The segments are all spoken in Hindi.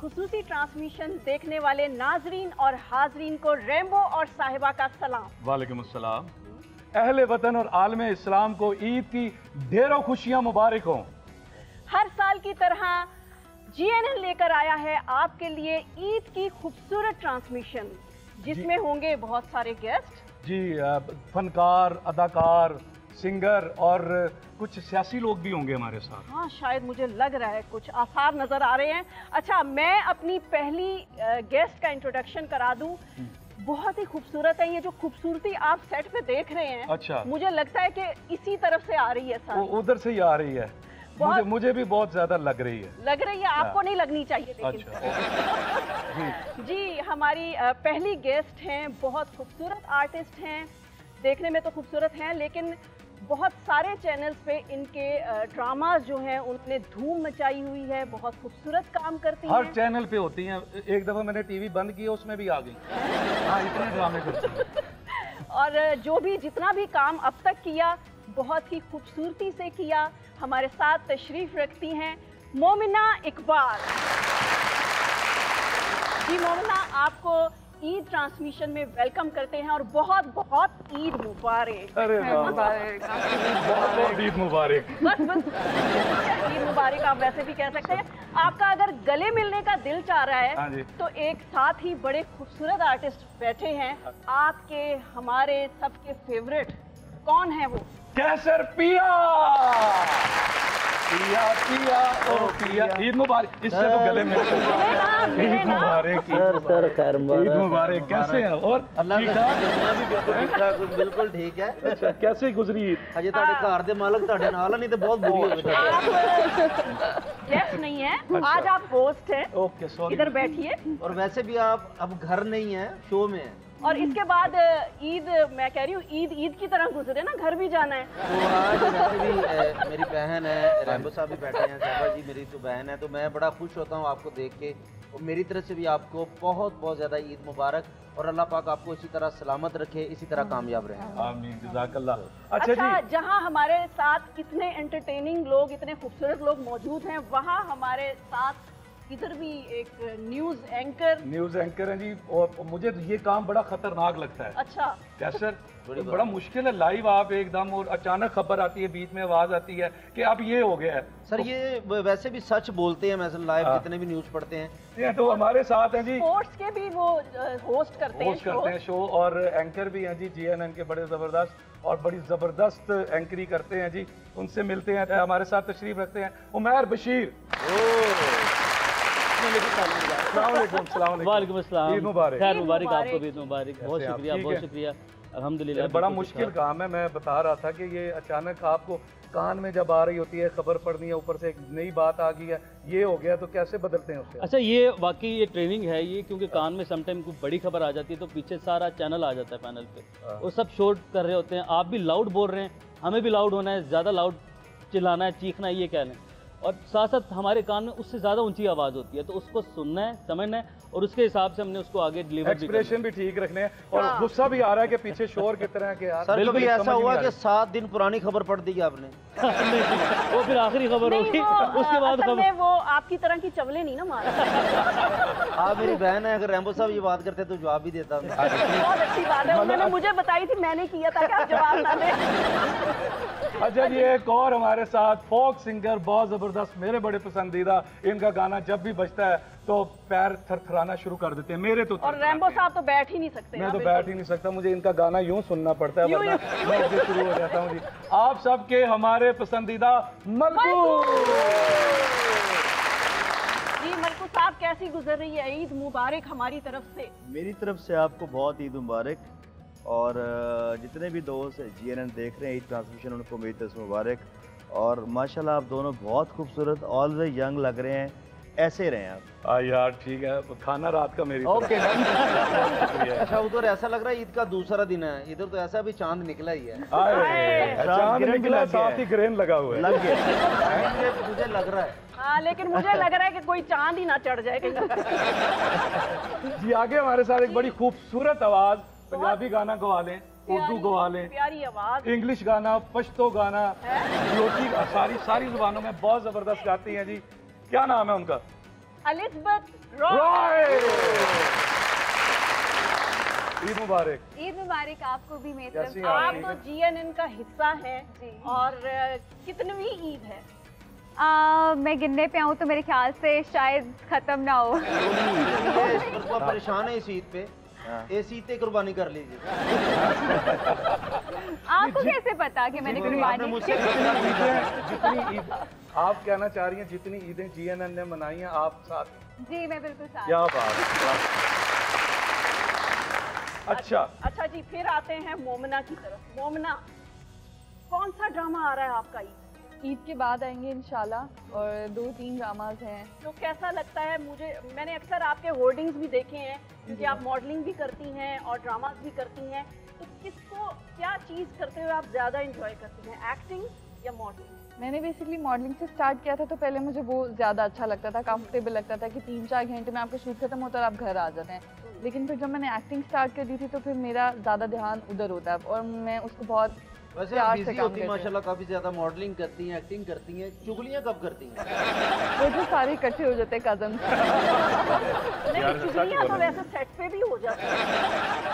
खुसूसी ट्रांसमिशन देखने वाले नाजरीन और हाजरीन को रेम्बो और साहिबा का सलाम। वालेकुम अस्सलाम। अहले वतन और आलमे इस्लाम को ईद की ढेरों खुशियां मुबारक हों। हर साल की तरह GNN लेकर आया है आपके लिए ईद की खूबसूरत ट्रांसमिशन, जिसमें होंगे बहुत सारे गेस्ट जी, फनकार, अदाकार, सिंगर और कुछ सियासी लोग भी होंगे हमारे साथ। हाँ, शायद मुझे लग रहा है, कुछ आसार नजर आ रहे हैं। अच्छा, मैं अपनी पहली गेस्ट का इंट्रोडक्शन करा दूं। बहुत ही खूबसूरत है। ये जो खूबसूरती आप सेट पे देख रहे हैं, अच्छा, मुझे लगता है कि इसी तरफ से आ रही है सारी। उधर से ही आ रही है। मुझे भी बहुत ज्यादा लग रही है। लग रही है, आपको नहीं लगनी चाहिए लेकिन। अच्छा। जी, हमारी पहली गेस्ट हैं, बहुत खूबसूरत आर्टिस्ट हैं, देखने में तो खूबसूरत हैं, लेकिन बहुत सारे चैनल्स पे इनके ड्रामाज जो हैं उनने धूम मचाई हुई है। बहुत खूबसूरत काम करती हैं। हर चैनल पे होती हैं। एक दफा मैंने टीवी बंद किया, उसमें भी आ गई। हाँ, इतने ड्रामे करती हैं। और जो भी जितना भी काम अब तक किया, बहुत ही खूबसूरती से किया। हमारे साथ तशरीफ रखती हैं मोमिना इकबाल। जी मोमिना, आपको ईद ट्रांसमिशन में वेलकम करते हैं और बहुत बहुत ईद मुबारक। अरे बहुत ईद मुबारक। बस ईद मुबारक आप वैसे भी कह सकते हैं। आपका अगर गले मिलने का दिल चाह रहा है तो एक साथ ही बड़े खूबसूरत आर्टिस्ट बैठे हैं आपके, हमारे सबके फेवरेट। कौन है वो? कैसर पिया। पिया पिया ओ पिया। ईद मुबारक। इससे तो गले में ईद मुबारक। सर खैर ईद मुबारक। कैसे हैं? और बिल्कुल ठीक है। अच्छा, कैसे गुजरी ईद? अजे ਤੁਹਾਡੇ ਘਰ ਦੇ ਮਾਲਕ ਤੁਹਾਡੇ ਨਾਲ ਨਹੀਂ ਤੇ बहुत बुरी हो गई। आप गेस्ट नहीं है, आज आप होस्ट हैं। Okay, sorry. इधर बैठिए। और वैसे भी आप अब घर नहीं है, शो में है। और इसके बाद ईद, मैं कह रही हूँ ईद की तरह गुजरे ना, घर भी जाना है। तो आज वैसे भी मेरी बहन है, रैम्बो साहब भी बैठे हैं, साहबा जी मेरी तो बहन है, तो मैं बड़ा खुश होता हूँ आपको देख के। और मेरी तरफ से भी आपको बहुत बहुत ज़्यादा ईद मुबारक, और अल्लाह पाक आपको इसी तरह सलामत रखे, इसी तरह कामयाब रहे। आमीन, जज़ाकल्लाह। अच्छा जी, जहाँ हमारे साथ इतने एंटरटेनिंग लोग, इतने खूबसूरत लोग मौजूद हैं, वहाँ हमारे साथ इधर भी एक न्यूज़ एंकर हैं जी। और मुझे ये काम बड़ा खतरनाक लगता है। अच्छा, कैसर, बड़ा मुश्किल है। लाइव आप एकदम, और अचानक खबर आती है, बीच में आवाज आती है कि अब ये हो गया है। सर ये वैसे भी सच बोलते हैं, मैं लाइव जितने भी न्यूज़ पढ़ते हैं। ये तो हमारे साथ हैं जी, स्पोर्ट्स के भी वो होस्ट करते हैं शो, और एंकर भी हैं जी GNN के, बड़े ज़बरदस्त और बड़ी ज़बरदस्त एंकरी करते हैं जी। उनसे मिलते हैं। हमारे साथ तशरीफ रखते हैं उमैर बशीर। वालेकुम अस्सलाम। ईद मुबारक। खैर मुबारक आपको भी, मुबारक। बहुत शुक्रिया, बहुत शुक्रिया। अल्हम्दुलिल्लाह। बड़ा मुश्किल काम है। मैं बता रहा था कि ये अचानक आपको कान में जब आ रही होती है, खबर पढ़नी है, ऊपर से एक नई बात आ गई है, ये हो गया, तो कैसे बदलते हैं उससे? अच्छा, ये वाकई ये ट्रेनिंग है ये, क्योंकि कान में समटाइम कोई बड़ी खबर आ जाती है तो पीछे सारा चैनल आ जाता है पैनल पे, वो सब शोर कर रहे होते हैं। आप भी लाउड बोल रहे हैं, हमें भी लाउड होना है, ज़्यादा लाउड चिल्लाना है, चीखना है, ये कह लें। और साथ साथ हमारे कान में उससे ज़्यादा ऊंची आवाज़ होती है, तो उसको सुनना है, समझना है, और उसके हिसाब से हमने उसको आगे डिलीवर भी करना है। एक्सप्रेशन भी ठीक रखने हैं। और गुस्सा भी आ रहा है कि पीछे शोर कितना है कि यार। सर कभी ऐसा हुआ कि 7 दिन पुरानी खबर पढ़ दी आपने? वो फिर आखिरी खबर होगी, उसके बाद असल में वो आपकी तरह की चवले नहीं ना मारा। आप मेरी बहन है, अगर रैम्बो साहब ये बात करते तो जवाब भी देता। बहुत अच्छी बात है, उन्होंने मुझे बताई थी, मैंने किया था कि आप जवाब ना दें। अच्छा जी, एक और हमारे साथ फोक सिंगर, बहुत जबरदस्त, मेरे बड़े पसंदीदा। इनका गाना जब भी बजता है तो पैर थरथराना शुरू कर देते हैं मेरे तो। और रैम्बो साहब तो बैठ ही नहीं सकते। मैं तो बैठ ही नहीं सकता, मुझे इनका गाना यूं सुनना पड़ता है, वरना मैं शुरू हो जाता हूँ जी। आप सबके हमारे पसंदीदा मलकू जी। मलकू साहब, कैसी गुजर रही है ईद मुबारक हमारी तरफ से? मेरी तरफ से आपको बहुत ईद मुबारक, और जितने भी दोस्त GNN देख रहे हैं ईद ट्रांसमिशन, उनको मेरी तरफ से मुबारक। और माशाल्लाह आप दोनों बहुत खूबसूरत, ऑलवेज यंग लग रहे हैं, ऐसे रहे आप। यार ठीक है, खाना रात का मेरी ओके। अच्छा, उधर ऐसा लग रहा है ईद का दूसरा दिन है, इधर तो ऐसा भी चांद निकला ही है। चांद निकला, साथ ही ग्रेन लगा हुआ है। लग गया मुझे लग रहा है। हाँ, लेकिन मुझे लग रहा है कि कोई चांद ही ना चढ़ जाए कहीं। जी, आगे हमारे साथ एक बड़ी खूबसूरत आवाज, पंजाबी गाना गवा लें, उर्दू गवा लें, प्यारी आवाज, इंग्लिश गाना, पश्तो गाना, बलोची, सारी जुबानों में बहुत जबरदस्त गाती हैं जी। क्या नाम है उनका? एलिजबेथ रॉय। ईद मुबारक। ईद मुबारक आपको भी मेरी कैसी तरफ। हैं आप तो GNN का हिस्सा हैं जी। और कितनवीं ईद है? मैं गिनने पे आऊँ तो मेरे ख्याल से शायद खत्म ना हो। ये इस मरतबा परेशान है इस ईद पे, इस ईद पे कुर्बानी कर लीजिए। आपको कैसे पता कि मैंने कुर्बानी की? जितनी ईद आप कहना चाह रही हैं, जितनी ईदें GNN ने मनाई हैं आप साथ? जी मैं बिल्कुल साथ। क्या बात। अच्छा जी, फिर आते हैं मोमना की तरफ। मोमना, कौन सा ड्रामा आ रहा है आपका ईद के बाद आएंगे इंशाल्लाह, और 2-3 ड्रामाज हैं। तो कैसा लगता है? मैंने अक्सर आपके होर्डिंग्स भी देखे हैं, क्योंकि आप मॉडलिंग भी करती हैं और ड्रामास भी करती हैं। तो किसको क्या चीज़ करते हुए आप ज़्यादा इंजॉय करती हैं, एक्टिंग या मॉडलिंग? मैंने बेसिकली मॉडलिंग से स्टार्ट किया था, तो पहले मुझे वो ज़्यादा अच्छा लगता था, कंफर्टेबल लगता था कि 3-4 घंटे में आपका शूट खत्म होता है और आप घर आ जाते हैं। लेकिन फिर जब मैंने एक्टिंग स्टार्ट कर दी थी तो फिर मेरा ज़्यादा ध्यान उधर होता है और मैं उसको बहुत वैसे प्यार आप से बिजी काम होती हैं करते हैं। माशाल्लाह, काफी ज्यादा मॉडलिंग करती हैं, एक्टिंग करती हैं, चुगलियां कब करती हैं? वो जो सारे इकट्ठे हो जाते हैं कजन। नहीं, चुगलियां तो वैसे सेट पे भी हो जाती हैं,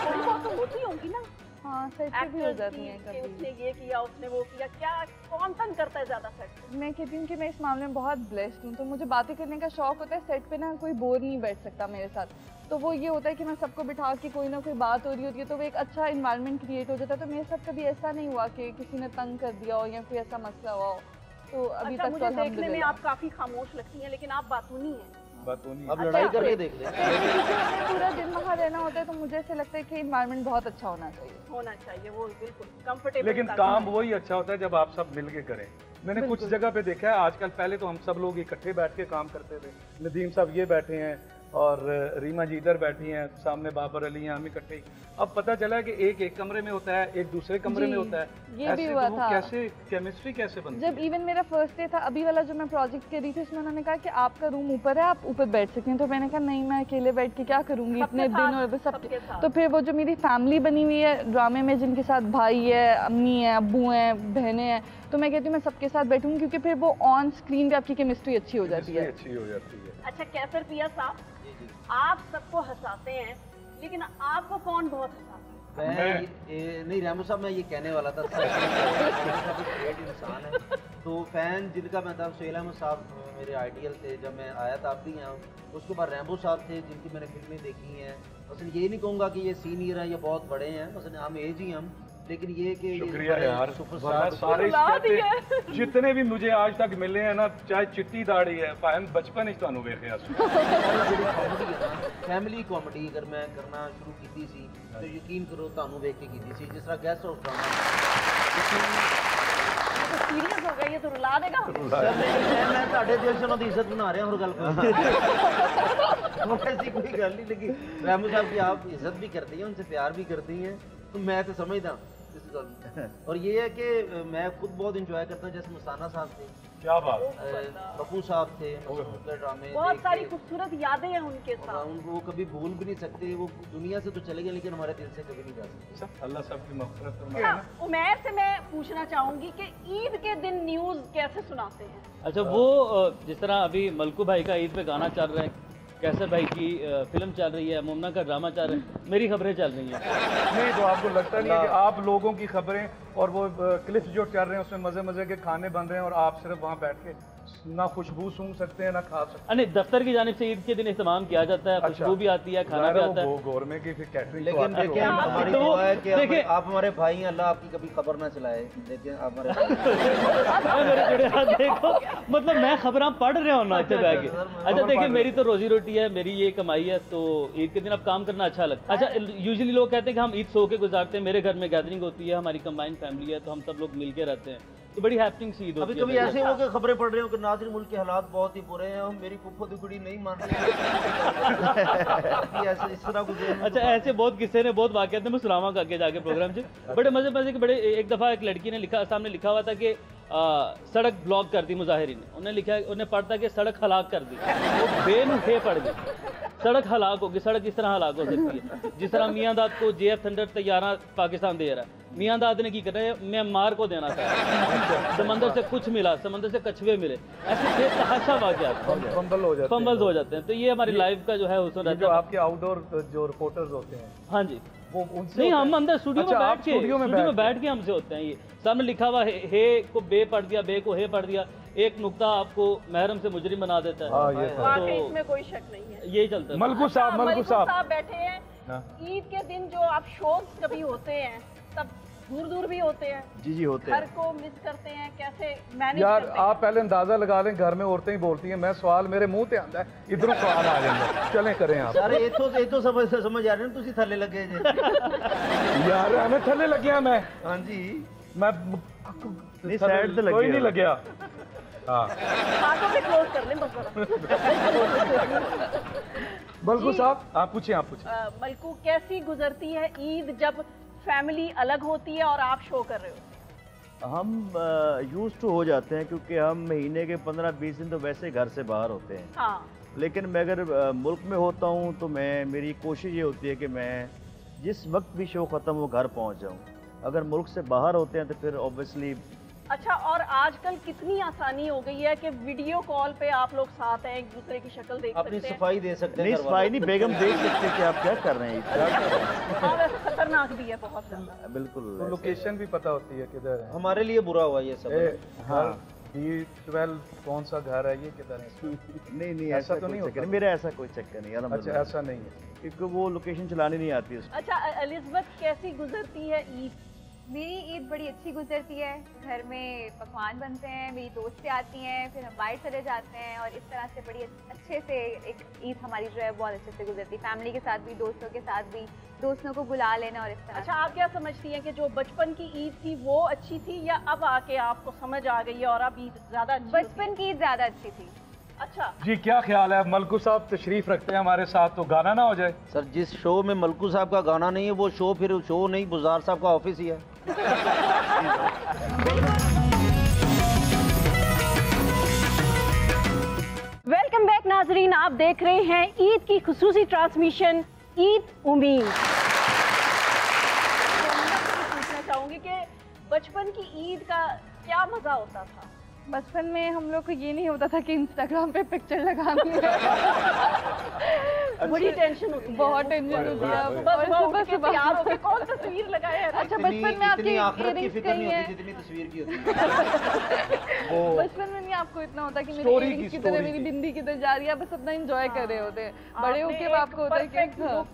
थोड़ी बहुत तो होती होंगी ना। हाँ सेट पे भी हो एक्टर्स जाती की हैं कि कभी। उसने ये किया, उसने वो किया, क्या कौन तंग करता है ज्यादा सेट पे? मैं कहती हूँ कि मैं इस मामले में बहुत ब्लेस्ड हूँ, तो मुझे बातें करने का शौक होता है। सेट पे ना कोई बोर नहीं बैठ सकता मेरे साथ, तो वो ये होता है कि मैं सबको बिठा के कोई ना कोई बात हो रही होती है तो वो एक अच्छा इन्वायरमेंट क्रिएट हो जाता है। तो मेरे साथ कभी ऐसा नहीं हुआ कि किसी ने तंग कर दिया हो या कोई ऐसा मसला हुआ हो। तो अभी अच्छा, तक मुझे तो देखने में अल्हम्दुलिल्लाह। आप काफी खामोश लगती हैं, लेकिन आप बातूनी हैं। अब लड़ाई करके देख लें। हमें पूरा दिन वहाँ रहना होता है, तो मुझे ऐसा लगता है कि इन्वायरमेंट बहुत अच्छा होना चाहिए। वो बिल्कुल कंफर्टेबल। लेकिन काम वही अच्छा होता है जब आप सब मिलके करें। मैंने कुछ जगह पे देखा है आजकल, पहले तो हम सब लोग इकट्ठे बैठ के काम करते थे। नदीम साहब ये बैठे हैं और रीमा जी इधर बैठी हैं, सामने बाबर अली हैं, हम इकट्ठे। अब पता चला है कि एक कमरे में होता है, एक दूसरे कमरे में होता है। ये ऐसे भी तो हुआ वो था। कैसे केमिस्ट्री कैसे बनती जब इवन मेरा फर्स्ट डे था, अभी वाला जो मैं प्रोजेक्ट कर रही थी, उसमें उन्होंने कहा कि आपका रूम ऊपर है, आप ऊपर बैठ सकते हैं। तो मैंने कहा नहीं, मैं अकेले बैठ के क्या करूंगी इतने दिन, और सबके साथ। तो फिर वो जो मेरी फैमिली बनी हुई है ड्रामे में, जिनके साथ भाई है, अम्मी है, अब्बू हैं, बहनें हैं, तो मैं कहती हूँ मैं सबके साथ बैठूंगी, क्योंकि फिर वो ऑन स्क्रीन पे आपकी केमिस्ट्री अच्छी हो जाती है। अच्छी हो जाती है। अच्छा कैसर पिया साहब, आप सबको हंसाते हैं, लेकिन आपको कौन बहुत हंसाता है? नहीं रैमो साहब, मैं ये कहने वाला था, ग्रेट इंसान है। तो फैन जिनका मैं था, सुहेल अहमद साहब मेरे आइडियल थे जब मैं आया था, आप भी यहाँ। उसके बाद रैम्बो साहब थे जिनकी मैंने फिल्में देखी हैं। मसलन ये नहीं कहूँगा कि ये सीनियर हैं या बहुत बड़े हैं, मसलन हम एज ही हम, लेकिन ये कि शुक्रिया यार, सुपरस्टार सारे कहते जितने भी मुझे आज तक मिले हैं ना, चाहे चिट्टी दाढ़ी है, फैन बचपन ही तुहानू वेखिया फैमिली कॉमेडी अगर मैं करना शुरू की सी तो यकीन करो तुहानू वेख के की सी, जिस तरह गेस्ट हाउस ड्रामा। सीरियस हो गया, ये तो रुला देगा। मैं ਤੁਹਾਡੇ ਦਿਲ 'ਚ ਉਹਨਾਂ ਦੀ ਇੱਜ਼ਤ बना रहा, और गल ऐसी कोई गल नहीं। लेकिन रैमो साहब की आप इज्जत भी करती हैं, उनसे प्यार भी करती हैं, तो मैं तो समझदा इस गल। और ये है कि मैं खुद बहुत इंजॉय करता हूँ, जैसे मस्ताना साहब थे, क्या बात, पप्पू साहब थे, उनके ड्रामे बहुत सारी खूबसूरत यादें हैं उनके साथ। उनको कभी भूल भी नहीं सकते। वो दुनिया से तो चले गए, लेकिन हमारे दिल से कभी नहीं जा सकते। अल्लाह सबकी मग़फ़िरत अच्छा, फरमाए। उमैर से मैं पूछना चाहूंगी कि ईद के दिन न्यूज़ कैसे सुनाते हैं? अच्छा, वो जिस तरह अभी मलकू भाई का ईद पे गाना चल रहा है, कैसर भाई की फिल्म चल रही है, मोमना का ड्रामा चल रहा है, मेरी खबरें चल रही हैं। नहीं तो आपको लगता नहीं है कि आप लोगों की खबरें और वो क्लिप्स जो चल रहे हैं उसमें मजे मजे के खाने बन रहे हैं और आप सिर्फ वहाँ बैठ के ना खुशबू सूंघ सकते हैं ना खा सकते हैं? नहीं, दफ्तर की जानिब से ईद के दिन इस्तेमाल किया जाता है, खुशबू भी आती है, खाना भी आता है। गौरमेंट की फिर कैटरिंग। लेकिन देखिए हमारी तो दुआ है कि देखिए- आप हमारे भाई हैं, अल्लाह आपकी कभी खबर ना चलाए। देखिए आप हमारे मेरे जुड़े हाथ देखो, मतलब मैं खबरां पढ़ रहा हूँ ना अच्छे बैठ के। अच्छा देखिए, मेरी तो रोजी रोटी है, मेरी ये कमाई है, तो ईद के दिन अब काम करना अच्छा लगता है। अच्छा, यूजुअली लोग कहते हैं कि हम ईद सो के गुजारते हैं, मेरे घर में गैदरिंग होती है, हमारी कंबाइंड फैमिली है, तो हम सब लोग मिल के रहते हैं, तो बड़ी हैपनिंग सी ईद होती अभी है। कभी ऐसे हो के खबरें पढ़ रहे हो कि नाज़रीन मुल्क के हालात बहुत ही बुरे हैं, हम मेरी फुफ्फो दी कुड़ी नहीं मान रही। ऐसे इस तरह कुछ। अच्छा, ऐसे बहुत किस्से ने, बहुत वाक़यात ने, मैं सुनाऊंगा आगे जाके प्रोग्राम से। बड़े मजे मजे के बड़े। एक दफ़ा एक लड़की ने लिखा, सामने लिखा हुआ था कि सड़क ब्लॉक कर दी मुजाहिरीन ने। उन्हें लिखा, उन्हें पढ़ता कि सड़क हलाक कर दी, वो बेनुखे पड़ गई। सड़क हलाक होगी, सड़क इस तरह हलाक हो सकती है जिस तरह मियाँ दाद को JF थंडर तैयारा पाकिस्तान दे रहा है। मियाँ दाद ने की कर रहे हैं, म्यांमार को देना था, समंदर से कुछ मिला, समंदर से कछुए मिले, ऐसे बेतहाशा वाक़यात फंबल्स हो जाते हैं। तो ये हमारी लाइफ का जो है उसमें जो आपके आउटडोर जो रिपोर्टर्स होते हैं, हाँ जी, वो उनसे नहीं हम अंदर स्टूडियो में बैठ के स्टूडियो में बैठ के हमसे होते हैं। ये सामने लिखा हुआ हे को बे पढ़ दिया, बे को हे पढ़ दिया, एक नुक्ता आपको महरम से मुजरिम बना देता है। वाकई इसमें कोई शक नहीं है, यही चलता है। मलकू साहब बैठे हैं, ईद के दिन जो आप शोज कभी होते हैं तब दूर दूर भी होते हैं, जी होते हैं, घर को मिस करते हैं, कैसे मैनेज यार करते हैं? आप पहले अंदाजा लगा लें, घर में औरतें ही बोलती हैं, मैं सवाल मेरे मुंह पे आता है, इधरों सवाल आ जाएंगे, चलें करें आप। यार ये तो समझ आ रहे हैं, तुसी थल्ले लगे जे यार हमें थल्ले लगिया मैं, हाँ जी, मैं नहीं साइड से कोई नहीं लगिया। हाँ हाथों पे क्लोज कर लें बस जरा। मलकू साहब आप पूछिए, आप पूछिए। मलकू कैसी गुजरती है ईद जब फैमिली अलग होती है और आप शो कर रहे हो? हम यूज टू हो जाते हैं क्योंकि हम महीने के 15-20 दिन तो वैसे घर से बाहर होते हैं। हाँ। लेकिन मैं अगर मुल्क में होता हूँ तो मेरी कोशिश ये होती है कि मैं जिस वक्त भी शो ख़त्म हो घर पहुँच जाऊँ। अगर मुल्क से बाहर होते हैं तो फिर ऑब्वियसली। अच्छा, और आजकल कितनी आसानी हो गई है कि वीडियो कॉल पे आप लोग साथ हैं, एक दूसरे की शक्ल देख अपनी सकते हैं। सफाई दे सकते हैं। नहीं सफाई नहीं, बेगम देख सकते कि आप क्या कर रहे हैं। हाँ, वैसे खतरनाक भी है बहुत ज्यादा। बिल्कुल, तो लोकेशन भी पता होती है किधर है। हमारे लिए बुरा हुआ ये सब। हाँ B12 कौन सा घर है, ये किधर है? नहीं ऐसा तो नहीं होता। मेरा ऐसा कोई चक्कर नहीं यार। अच्छा ऐसा नहीं है क्योंकि वो लोकेशन चलानी नहीं आती उसको। अच्छा एलिज़ाबेथ, कैसी गुजरती है ईद? मेरी ईद बड़ी अच्छी गुजरती है। घर में पकवान बनते हैं, मेरी दोस्तें आती हैं, फिर हम बाहर चले जाते हैं और इस तरह से बड़ी अच्छे से एक ईद हमारी जो है बहुत अच्छे से गुजरती है। फैमिली के साथ भी, दोस्तों के साथ भी, दोस्तों को बुला लेना और इस तरह। अच्छा, आप क्या समझती हैं कि जो बचपन की ईद थी वो अच्छी थी या अब आके आपको समझ आ गई है और अब ईद ज़्यादा अच्छी? बचपन की ईद ज़्यादा अच्छी थी। अच्छा जी, क्या ख्याल है? मलकू साहब तशरीफ रखते हैं हमारे साथ, तो गाना ना हो जाए? सर जिस शो में मलकू साहब का गाना नहीं है वो शो फिर शो नहीं, बुज़ार साहब का ऑफिस ही है। वेलकम बैक नाजरीन, आप देख रहे हैं ईद की खुसूसी ट्रांसमिशन ईद उम्मीद। पूछना चाहूंगी कि बचपन की ईद का क्या मजा होता था? बचपन में हम लोग को ये नहीं होता था कि इंस्टाग्राम पे पिक्चर लगानी है। बड़ी टेंशन होती है, बहुत टेंशन होती है। सुबह सुबह तैयार होके कौन तस्वीर लगाए? अच्छा, बचपन में आपकी आखिरत की फिक्र नहीं होती जितनी तस्वीर की होती है। बचपन में नहीं आपको इतना होता कि मेरी इयरिंग्स किधर है, मेरी बिंदी किधर जा रही है, बस अपना एंजॉय कर रहे होते हैं। बड़े होके आपको होता है कि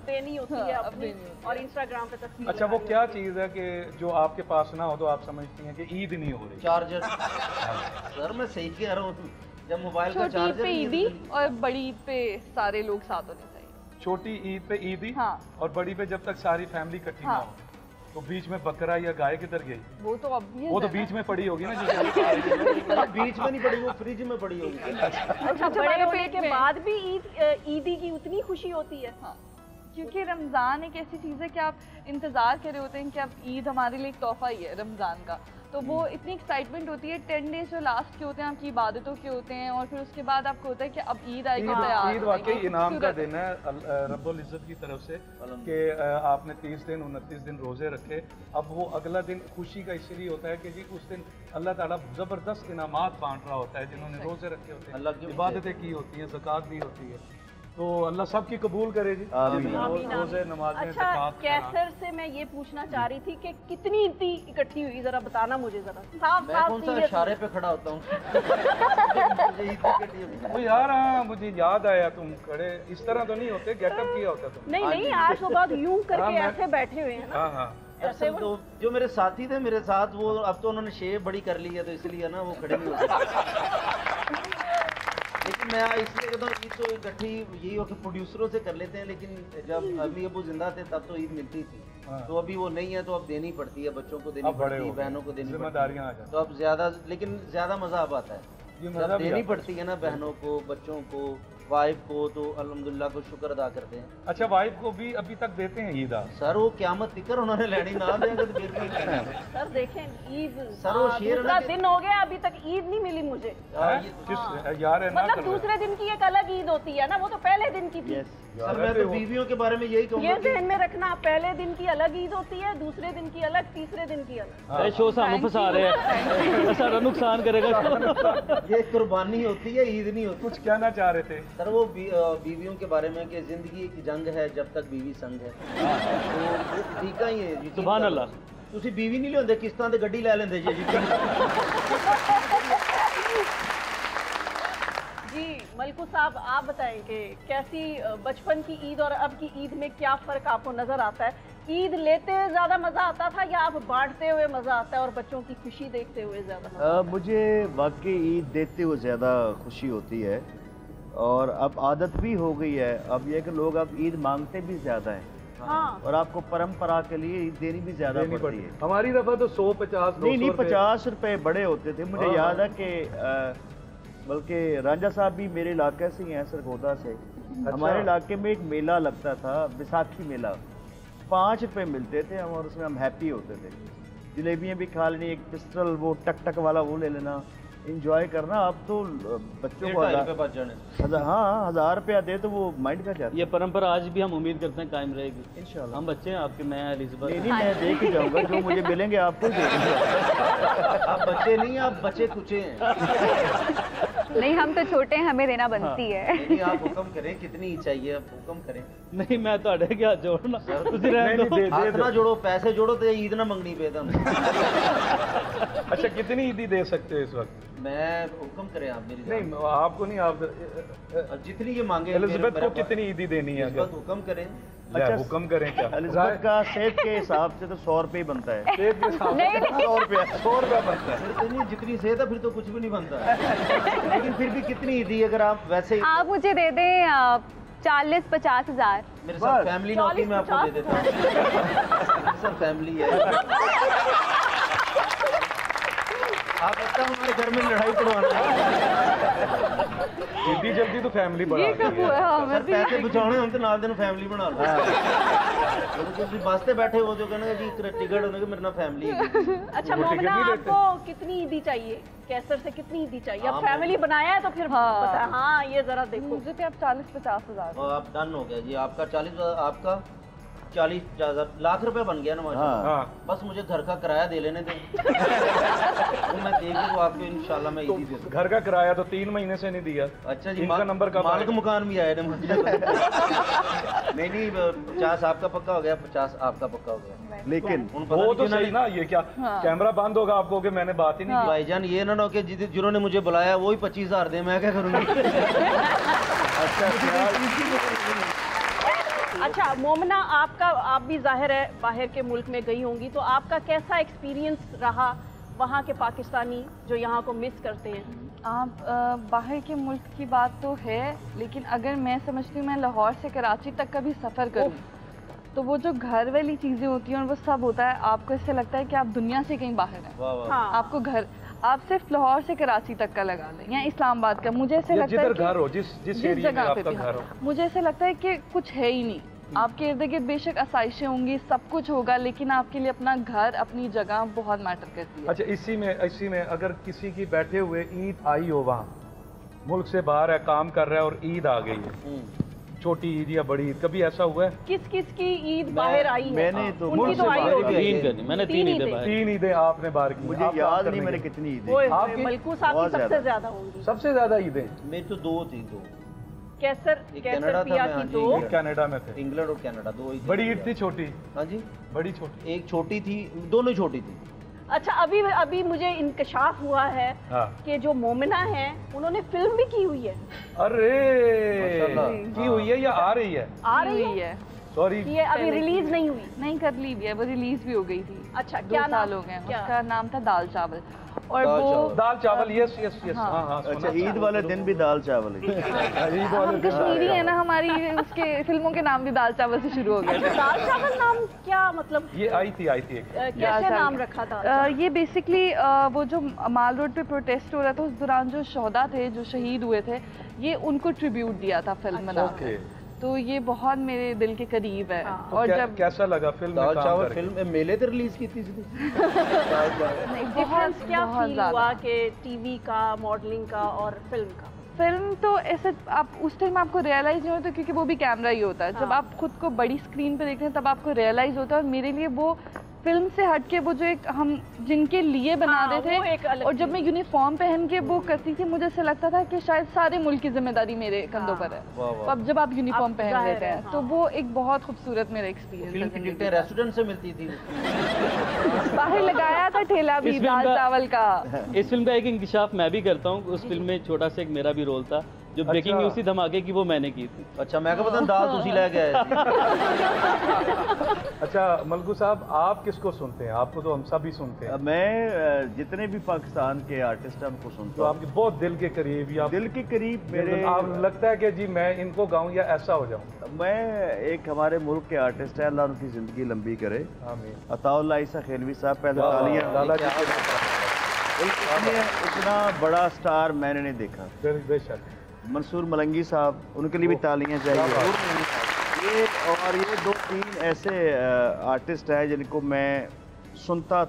देनी होती है अपनी और इंस्टाग्राम पे तस्वीर। अच्छा, वो क्या चीज़ है कि जो आपके पास ना हो तो आप समझती हैं कि ईद नहीं हो रही? चार्जर। सर मैं सही कह रहा हूँ, जब मोबाइल का छोटी ईद चार्जर पे ईदी और बड़ी ईद पे सारे लोग साथ होने चाहिए। छोटी ईद पे ईदी, हाँ। और बड़ी पे जब तक सारी फैमिली इकट्ठी ना हाँ। हो, तो बीच में बकरा या गाय किधर गई? वो तो obvious वो तो है बीच में पड़ी होगी ना। बीच में नहीं पड़ी, वो फ्रिज में पड़ी होगी। अच्छा, बड़े होने के बाद भी ईदी की उतनी खुशी होती है? हाँ, क्योंकि रमज़ान एक ऐसी चीज़ है कि आप इंतज़ार कर रहे होते हैं कि अब ईद हमारे लिए एक तोहफा ही है रमज़ान का। तो वो इतनी एक्साइटमेंट होती है। 10 डेज जो लास्ट के होते हैं आपकी इबादतों के होते हैं और फिर उसके बाद आपको होता है कि अब ईद आएगी, तैयार ईद वाकई इनाम का दिन है रब्बुल इज़्ज़त की तरफ से कि आपने 30 दिन 29 दिन रोजे रखे। अब वो अगला दिन खुशी का इसलिए होता है कि जी उस दिन अल्लाह ताला ज़बरदस्त इनामात बांट रहा होता है जिन्होंने रोजे रखे होते हैं, इबादतें की होती हैं, ज़कात भी होती है। तो अल्लाह सबकी कबूल करे जी। रोजे नमाज़ें। अच्छा, कैसर से मैं ये पूछना चाह रही थी कि कितनी ईदी इकट्ठी हुई, जरा बताना मुझे जरा साफ मैं कौन सा इशारे पे खड़ा होता हूँ? वो यार, हाँ मुझे याद आया, तुम खड़े इस तरह तो नहीं होते, गेटअप किया होता तुम। नहीं, आज तो बहुत यूं करके ऐसे बैठे हुए हैं ना। हाँ हाँ। असल तो जो मेरे साथी थे मेरे साथ, वो अब तो उन्होंने शेव बड़ी कर ली है तो इसलिए ना वो खड़े नहीं होते। लेकिन मैं इसलिए कहता हूँ ईद तो इकट्ठी यही हो कि प्रोड्यूसरों से कर लेते हैं, लेकिन जब अभी अबू जिंदा थे तब तो ईद मिलती थी। तो अभी वो नहीं है तो अब देनी पड़ती है, बच्चों को देनी पड़ती है, बहनों को देनी पड़ती है। तो अब ज्यादा, लेकिन ज्यादा मजा अब आता है जब देनी पड़ती है ना बहनों को, बच्चों को, वाइफ को, तो अल्हम्दुलिल्लाह को शुक्र अदा करते हैं। अच्छा, वाइफ को भी अभी तक देते हैं ईद? सर वो क़यामत तिकर उन्होंने लेनी, ना देंगे तो फिर सर देखें ईद सर वो शेर दूसरा दिन हो गया, अभी तक ईद नहीं मिली मुझे। यार है ना, मतलब दूसरे दिन की एक अलग ईद होती है ना, वो तो पहले दिन की थी। सर मैं तो बीवियों के बारे में यही कहूँगा ये ध्यान में रखना, पहले दिन की अलग ईद होती है, दूसरे दिन की अलग, तीसरे दिन की अलग। शो सानू फसा रहे हैं, सारा नुकसान करेगा। ये कुर्बानी होती है, ईद नहीं होती। कुछ कहना चाह रहे थे सर वो बीवियों के बारे में कि जिंदगी एक जंग है जब तक बीवी संग है। तो ठीक ही है। सुभान अल्लाह। ਤੁਸੀਂ बीवी नहीं लेंदे, किस्तां ते गड्डी ले लेंदे जी। जी मलकू साहब, आप बताएं कि कैसी बचपन की ईद और अब की ईद में क्या फ़र्क आपको नज़र आता है? ईद लेते हुए ज़्यादा मज़ा आता था या अब बांटते हुए मज़ा आता है और बच्चों की खुशी देखते हुए ज़्यादा? मुझे वाकई ईद देते हुए ज़्यादा खुशी होती है और अब आदत भी हो गई है। अब यह कि लोग अब ईद मांगते भी ज़्यादा हैं। हाँ। और आपको परंपरा के लिए ईद देनी भी ज़्यादा पड़ती है। हमारी दफ़ा तो 150 नहीं 50 रुपए बड़े होते थे। मुझे याद है कि बल्कि रांझा साहब भी मेरे इलाके से ही हैं, सरगोदा से। हमारे इलाके में एक मेला लगता था, बैसाखी मेला। 5 रुपए मिलते थे हम और उसमें हम हैप्पी होते थे। जलेबियाँ भी खा लेनी, एक पिस्टल वो टक टक वाला वो ले लेना, इंजॉय करना। अब तो बच्चों को 1000 रुपया दे तो वो माइंड का जाता है। ये परंपरा आज भी हम उम्मीद करते हैं कायम रहेगी इंशाल्लाह। हम बच्चे हैं आपके, मैं एलिज़ाबेथ। नहीं मैं दे के जाऊंगा, जो मुझे मिलेंगे आपको दे दूंगा। आप बच्चे नहीं, आप बच्चे कुचे हैं। नहीं हम तो छोटे हैं, हमें देना बनती है। नहीं आप हुक्म करें, कितनी चाहिए आप हुक्म करें। नहीं मैं तो क्या जोड़ना, हाथ ना जोड़ो, पैसे जोड़ो तो ईद ना मंगनी पे तुम। अच्छा कितनी ईदी दे सकते हो इस वक्त? मैं हुक्म करें आप मेरी। नहीं आपको नहीं, आप जितनी ये मांगे। एलिज़ाबेथ को कितनी ईदी देनी है? हुक्म करें। अच्छा हुक्म करें क्या? एलिज़ाबेथ का सेब के हिसाब से तो 100 रुपये ही बनता है। सेब के हिसाब से 100 रुपया बनता है। नहीं जितनी सेहत है फिर तो कुछ भी नहीं बनता। लेकिन फिर भी कितनी ईदी अगर आप वैसे आप मुझे दे दें 40-50 हज़ार। मेरे साथ फैमिली ना होती मैं आपको दे देता हूँ। सब फैमिली है। आप लगता है हमारे घर में लड़ाई करवाना जल्दी जल्दी तो फैमिली बढ़ा ये कब हुआ? सर पैसे बचाने हम तो नाल दिन फैमिली बना लो। तुम बस से बैठे हो जो कहना जी टिकट होने के मेरे ना फैमिली है। अच्छा मोमना, आपको कितनी ईदी चाहिए? कैसर से कितनी ईदी चाहिए? अब फैमिली बनाया है तो फिर बता। हाँ ये जरा देखो। मुझे तो अब 40-50 हज़ार। आप डन हो गया जी। आपका 40, आपका 40 लाख रुपए बन गया ना माशाल्लाह। हाँ। बस मुझे घर का किराया दे लेने दें। तो मैं देख लूँ आपको इंशाल्लाह मैं ईदी दे दूँ। घर का किराया तो 3 महीने से नहीं दिया। अच्छा जी, इनका नंबर कब मालिक मकान भी आया ना। नहीं 50 आपका पक्का हो गया, 50 आपका पक्का हो गया। लेकिन वो तो सही ना, ये क्या कैमरा बंद होगा आपको कि मैंने बात ही नहीं की? भाईजान ये ना हो कि जिन्होंने मुझे बुलाया वो ही 25,000 दे, मैं क्या करूँगी? अच्छा मोमना, आपका, आप भी जाहिर है बाहर के मुल्क में गई होंगी, तो आपका कैसा एक्सपीरियंस रहा वहाँ के पाकिस्तानी जो यहाँ को मिस करते हैं? आप बाहर के मुल्क की बात तो है, लेकिन अगर मैं समझती हूँ मैं लाहौर से कराची तक का भी सफ़र करूँ तो वो जो घर वाली चीज़ें होती हैं और वो सब होता है, आपको इससे लगता है कि आप दुनिया से कहीं बाहर हैं। हाँ। आपको घर, आप सिर्फ लाहौर से कराची तक का लगा लें या इस्लामाबाद का, मुझे ऐसे लगता है घर हो, जिस जगह पे भी मुझे ऐसे लगता है कि कुछ है ही नहीं। आपके इर्द गिर्द बेशक आसाइशें होंगी, सब कुछ होगा, लेकिन आपके लिए अपना घर, अपनी जगह बहुत मैटर करती है। अच्छा इसी में अगर किसी की बैठे हुए ईद आई हो, वहाँ मुल्क से बाहर है, काम कर रहा है और ईद आ गई है, छोटी ईद या बड़ी ईद, कभी ऐसा हुआ है? किस किस की ईद बाहर आई है? मैंने तो उनकी तो आई होगी। मैंने 3 ईदें आपने बाहर की। मुझे याद नहीं मैंने कितनी ईदें। आपकी मलकू साहब की सबसे ज्यादा होंगी। सबसे ज्यादा ईदें मेरी तो 2 थी। 2 कैसर पिया की 2 कनाडा में थे। इंग्लैंड और कनाडा 2 ही। बड़ी ईद थी छोटी? हाँ जी बड़ी छोटी। एक छोटी थी, दोनों छोटी थी। अच्छा अभी मुझे इंकशाफ हुआ है कि जो मोमिना है उन्होंने फिल्म भी की हुई है। अरे की हुई है या आ रही है? आ रही है। सॉरी ये अभी रिलीज नहीं हुई? नहीं कर ली भी है, वो रिलीज भी हो गई थी। अच्छा 2 क्या साल हो गए। उसका नाम था दाल चावल। और वो दाल चावल, यस यस यस। हाँ। अच्छा ईद वाले दिन भी दाल चावल है। हम कश्मीरी है ना, हमारी उसके फिल्मों के नाम भी दाल चावल से शुरू हो गए। दाल चावल नाम क्या मतलब? ये आई थी एक। कैसे नाम रखा था? ये बेसिकली वो जो माल रोड पे प्रोटेस्ट हो रहा था उस दौरान जो शोहदा थे, जो शहीद हुए थे, ये उनको ट्रिब्यूट दिया था फिल्म बनाकर। तो ये बहुत मेरे दिल के करीब है। और जब कैसा लगा फिल्म में काम करके? फिल्म मेले तो रिलीज की थी। डिफरेंस क्या फील हुआ कि टीवी का, मॉडलिंग का और फिल्म का? फिल्म तो ऐसे आप उस टाइम आपको रियलाइज नहीं होता क्योंकि वो भी कैमरा ही होता है। जब आप खुद को बड़ी स्क्रीन पे देखते हैं तब आपको रियलाइज होता है। और मेरे लिए वो फिल्म से हट के वो जो एक हम जिनके लिए बना रहे थे, और जब मैं यूनिफॉर्म पहन के वो करती थी मुझे ऐसा लगता था कि शायद सारे मुल्क की जिम्मेदारी मेरे कंधों पर है। अब जब आप यूनिफॉर्म पहन लेते हैं तो वो एक बहुत खूबसूरत मेरा एक्सपीरियंस है। रेस्टोरेंट से मिलती थी बाहर लगाया था ठेला भी दाल चावल का। इस फिल्म का एक इंकशाफ मैं भी करता हूँ। उस फिल्म में छोटा सा एक मेरा भी रोल था, जो ब्रेकिंग न्यूज थी धमाके की, वो मैंने की थी। अच्छा, मैं क्या पता दाल तुसी ले गए। अच्छा मलकू साहब, आप किसको सुनते हैं? आपको तो हम सब ही सुनते हैं। मैं जितने भी पाकिस्तान के आर्टिस्ट हैं उनको तो सुनता हूँ। आपके बहुत दिल के करीब, या दिल के करीब मेरे आप लगता है कि जी मैं इनको गाऊं या ऐसा हो जाऊं? मैं एक हमारे मुल्क के आर्टिस्ट है, अल्लाह उनकी जिंदगी लंबी करे, आमीन। अताउल्लाह ईसा खेलवी साहब, पहले तालियां। लाला जी इतना बड़ा स्टार मैंने नहीं देखा। बेशक। मंसूर मलंगी साहब, उनके लिए भी तालियां चाहिए। ये 2-3 ऐसे आर्टिस्ट हैं जिनको मैं सुनता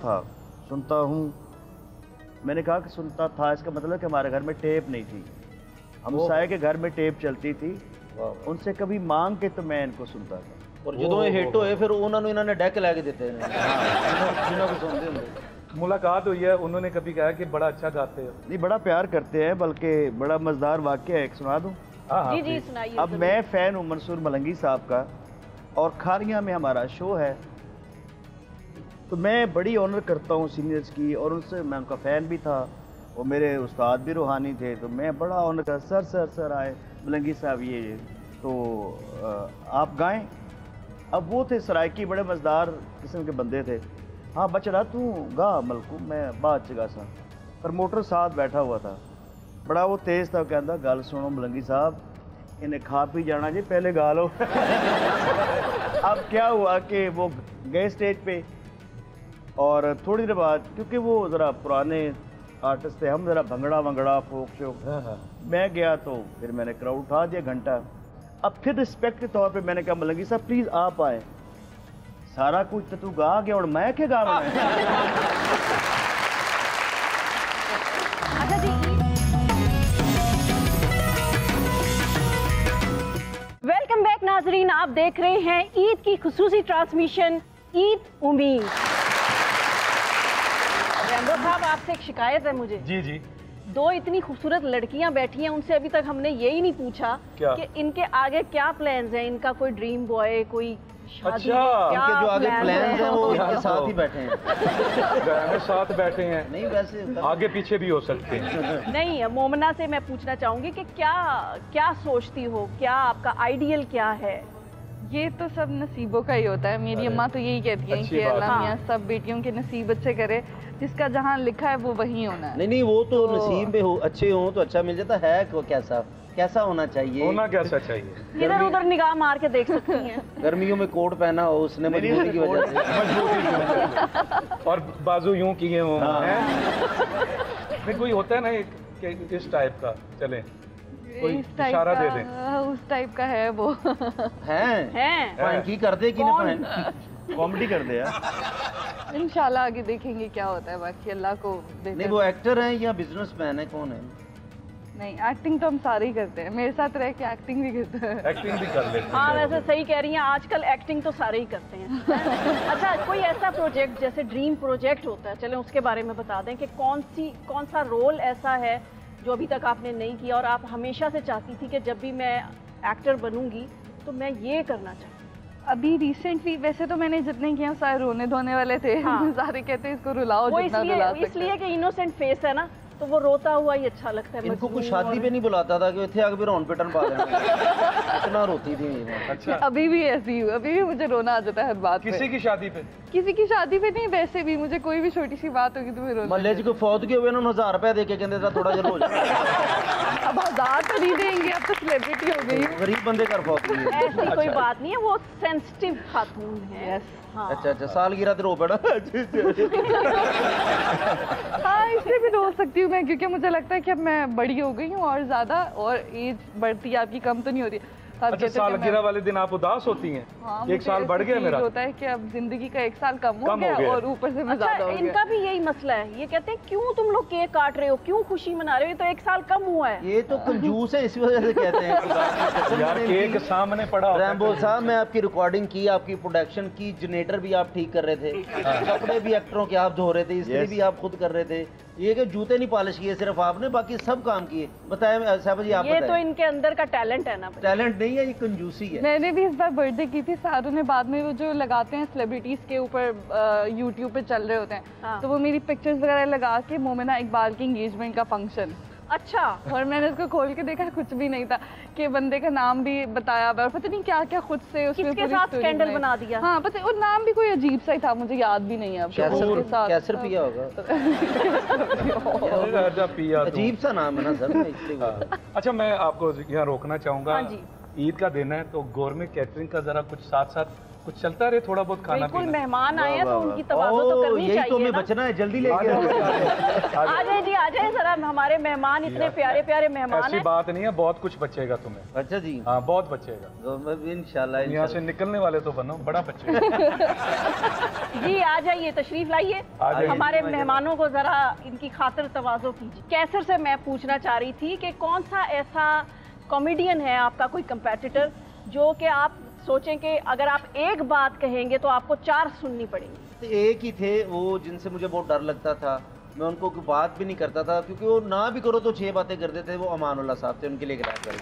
हूँ। मैंने कहा कि सुनता था, इसका मतलब कि हमारे घर में टेप नहीं थी। हम साए के घर में टेप चलती थी, उनसे कभी मांग के तो मैं इनको सुनता था। और जो हिट होए फिर उन्होंने इन्होंने डेक लैके दिते हैं जिन्हों को सुनते हैं। मुलाकात हुई है, उन्होंने कभी कहा कि बड़ा अच्छा गाते हो? नहीं, बड़ा प्यार करते हैं, बल्कि बड़ा मजेदार वाक़या है, एक सुना दूं? जी जी सुनाइए। अब मैं फ़ैन हूँ मंसूर मलंगी साहब का, और खारिया में हमारा शो है, तो मैं बड़ी ऑनर करता हूँ सीनियर्स की, और उनसे मैं उनका फ़ैन भी था, वो मेरे उस्ताद भी रूहानी थे, तो मैं बड़ा ऑनर कर सर आए मलंगी साहब ये तो आप गाएं। अब वो थे सरायकी, बड़े मज़ेदार किस्म के बंदे थे। हाँ बचड़ा तू गा मलकू, मैं बाद च गा सा। प्रमोटर साथ बैठा हुआ था, बड़ा वो तेज़ था, कहता गल सुनो मलंगी साहब, इन्हें खा पी जाना जी, पहले गा लो। अब क्या हुआ कि वो गए स्टेज पे, और थोड़ी देर बाद, क्योंकि वो ज़रा पुराने आर्टिस्ट थे, हम ज़रा भंगड़ा वंगड़ा फोक शोक, मैं गया तो फिर मैंने क्राउड उठा दिया घंटा। अब फिर रिस्पेक्ट के तौर पे मैंने कहा मलंगी साहब प्लीज़ आप आए, सारा कुछ तो तू गा गया और मैं क्या गा रहा हूं? अच्छा जी, वेलकम बैक नाजरीन, आप देख रहे हैं ईद की खुसूसी ट्रांसमिशन ईद उम्मीद। रैम्बो साहब, आपसे एक शिकायत है मुझे। जी जी। 2 इतनी खूबसूरत लड़कियां बैठी हैं, उनसे अभी तक हमने यही नहीं पूछा कि इनके आगे क्या प्लान्स हैं, इनका कोई ड्रीम बॉय, कोई शादी, अच्छा, क्या इनके जो आगे प्लान्स हैं वो हैं? इनके साथ ही बैठे हैं। साथ बैठे हैं, नहीं वैसे आगे पीछे भी हो सकते हैं। नहीं, मोमना से मैं पूछना चाहूंगी कि क्या सोचती हो, क्या आपका आइडियल क्या है? ये तो सब नसीबों का ही होता है। मेरी अम्मा तो यही कहती हैं कि अल्लाह मियां सब बेटियों के नसीब अच्छे करे, जिसका जहाँ लिखा है वो वही होना है। नहीं, वो तो नसीब में हो, अच्छे हो तो अच्छा मिल जाता है। कैसा होना चाहिए, होना कैसा चाहिए? इधर उधर निगाह मार के देख सकती हैं। गर्मियों में कोट पहना हो उसने मजबूरी की वजह से, और बाजू यूं किए हो, कोई होता है ना कि इस टाइप का, चले कोई इशारा दे दें। उस टाइप का है वो। हैं की कर दे कि ना कॉमेडी कर दे यार। इंशाल्लाह आगे देखेंगे क्या होता है, बाकी अल्लाह को। नहीं, वो एक्टर है या बिजनेसमैन है, कौन है? नहीं, एक्टिंग तो हम सारे ही करते हैं, मेरे साथ रह के एक्टिंग भी करते हैं। एक्टिंग भी कर लेते हैं। हाँ, वैसे सही कह रही हैं, आजकल एक्टिंग तो सारे ही करते हैं। अच्छा, कोई ऐसा प्रोजेक्ट जैसे ड्रीम प्रोजेक्ट होता है, चलें उसके बारे में बता दें कि कौन सा रोल ऐसा है जो अभी तक आपने नहीं किया और आप हमेशा से चाहती थी कि जब भी मैं एक्टर बनूंगी तो मैं ये करना चाहती। अभी रिसेंटली वैसे तो मैंने जितने किए सारे रोने धोने वाले थे। हाँ। सारे कहते हैं इसको रुलाओ, वो जितना रुला सकते हैं। इसलिए कि इनोसेंट फेस है ना, तो वो रोता हुआ ही अच्छा लगता है। इनको कुछ शादी पे नहीं बुलाता था कि थे आगे भी रोन पिटन पा देना। इतना रोती थी। अच्छा, अभी भी ऐसी हूँ, अभी भी मुझे रोना आ जाता है हर बात पे। किसी की शादी पे? किसी की शादी पे नहीं, वैसे भी मुझे कोई भी छोटी सी बात होगी तो मैं रोना। मल्ले जी को फौत के हुए उन्होंने 1000 रुपया दे के कहते था थोड़ा जल्द हो जाए। अब 1000 तो नहीं देंगे, अब तो सेलिब्रिटी हो गई। गरीब बंदे कर फौत की ऐसी कोई बात नहीं है, वो सेंसिटिव खातून है। हाँ। अच्छा, सालगिरह रो पड़ा। हाँ, इसलिए भी रो सकती हूँ मैं, क्योंकि मुझे लगता है कि अब मैं बड़ी हो गई हूँ और ज़्यादा, और एज बढ़ती है आपकी, कम तो नहीं हो रही। तब अच्छा, सालगिरह वाले दिन आप उदास होती हैं? हाँ, एक साल बढ़ गया मेरा। होता है कि अब जिंदगी का 1 साल कम हो गया और ऊपर से मैं ज्यादा हो गया। इनका भी यही मसला है, ये कहते हैं क्यों तुम लोग केक काट रहे हो, क्यों खुशी मना रहे हो, ये तो 1 साल कम हुआ है। ये तो कंजूस है, इस वजह से कहते हैं। यार केक सामने पड़ा। रैम्बो साहब, मैं आपकी रिकॉर्डिंग की, आपकी प्रोडक्शन की, जनरेटर भी आप ठीक कर रहे थे, कपड़े भी एक्टरों के आप धो रहे थे, इस्त्री भी आप खुद कर रहे थे। ये कि जूते नहीं पॉलिश किए सिर्फ आपने, बाकी सब काम किए। बताएं साहब जी, आप ये तो इनके अंदर का टैलेंट है ना। टैलेंट नहीं है, ये कंजूसी है। मैंने भी इस बार बर्थडे की थी, सारू ने बाद में वो जो लगाते हैं सेलिब्रिटीज के ऊपर यूट्यूब पे चल रहे होते हैं, हाँ। तो वो मेरी पिक्चर्स वगैरह लगा के मोमिना इकबाल की एंगेजमेंट का फंक्शन। अच्छा। और मैंने उसको खोल के देखा, कुछ भी नहीं था, कि बंदे का नाम भी बताया, और पता नहीं क्या क्या खुद से उसमें किसके साथ स्कैंडल बना दिया। हाँ पता, और नाम भी कोई अजीब सा ही था, मुझे याद भी नहीं है अब। कैसर पिया होगा। अजीब सा नाम है ना सर। अच्छा, मैं आपको यहाँ रोकना चाहूंगा। हाँ जी। ईद का दिन है तो गोरमेट कैटरिंग का जरा कुछ साथ साथ कुछ चलता रहे, थोड़ा बहुत खाना बिल्कुल, पीना। मेहमान आए हैं तो उनकी तवाज़ो तो करनी यही चाहिए तो हमें ना। बचना है, जल्दी लेके आ जाए जी, आ जाए जरा, हमारे मेहमान इतने प्यारे प्यारे मेहमान ऐसी हैं। बात नहीं है, बहुत कुछ बचेगा तुम्हें। अच्छा जी। हाँ, बहुत बचेगा इंशाल्लाह। यहाँ से निकलने वाले तो बनो, बड़ा बचेगा। जी आ जाइए, तशरीफ लाइए, हमारे मेहमानों को जरा इनकी खातिर तवाज़ो कीजिए। कैसर से मैं पूछना चाह रही थी कि कौन सा ऐसा कॉमेडियन है आपका, कोई कंपेटिटर, जो कि आप सोचें कि अगर आप एक बात कहेंगे तो आपको 4 सुननी पड़ेगी। तो एक ही थे वो जिनसे मुझे बहुत डर लगता था, मैं उनको कोई बात भी नहीं करता था, क्योंकि वो ना भी करो तो 6 बातें कर देते थे। वो अमानुल्लाह साहब थे, उनके लिए गिलास करें,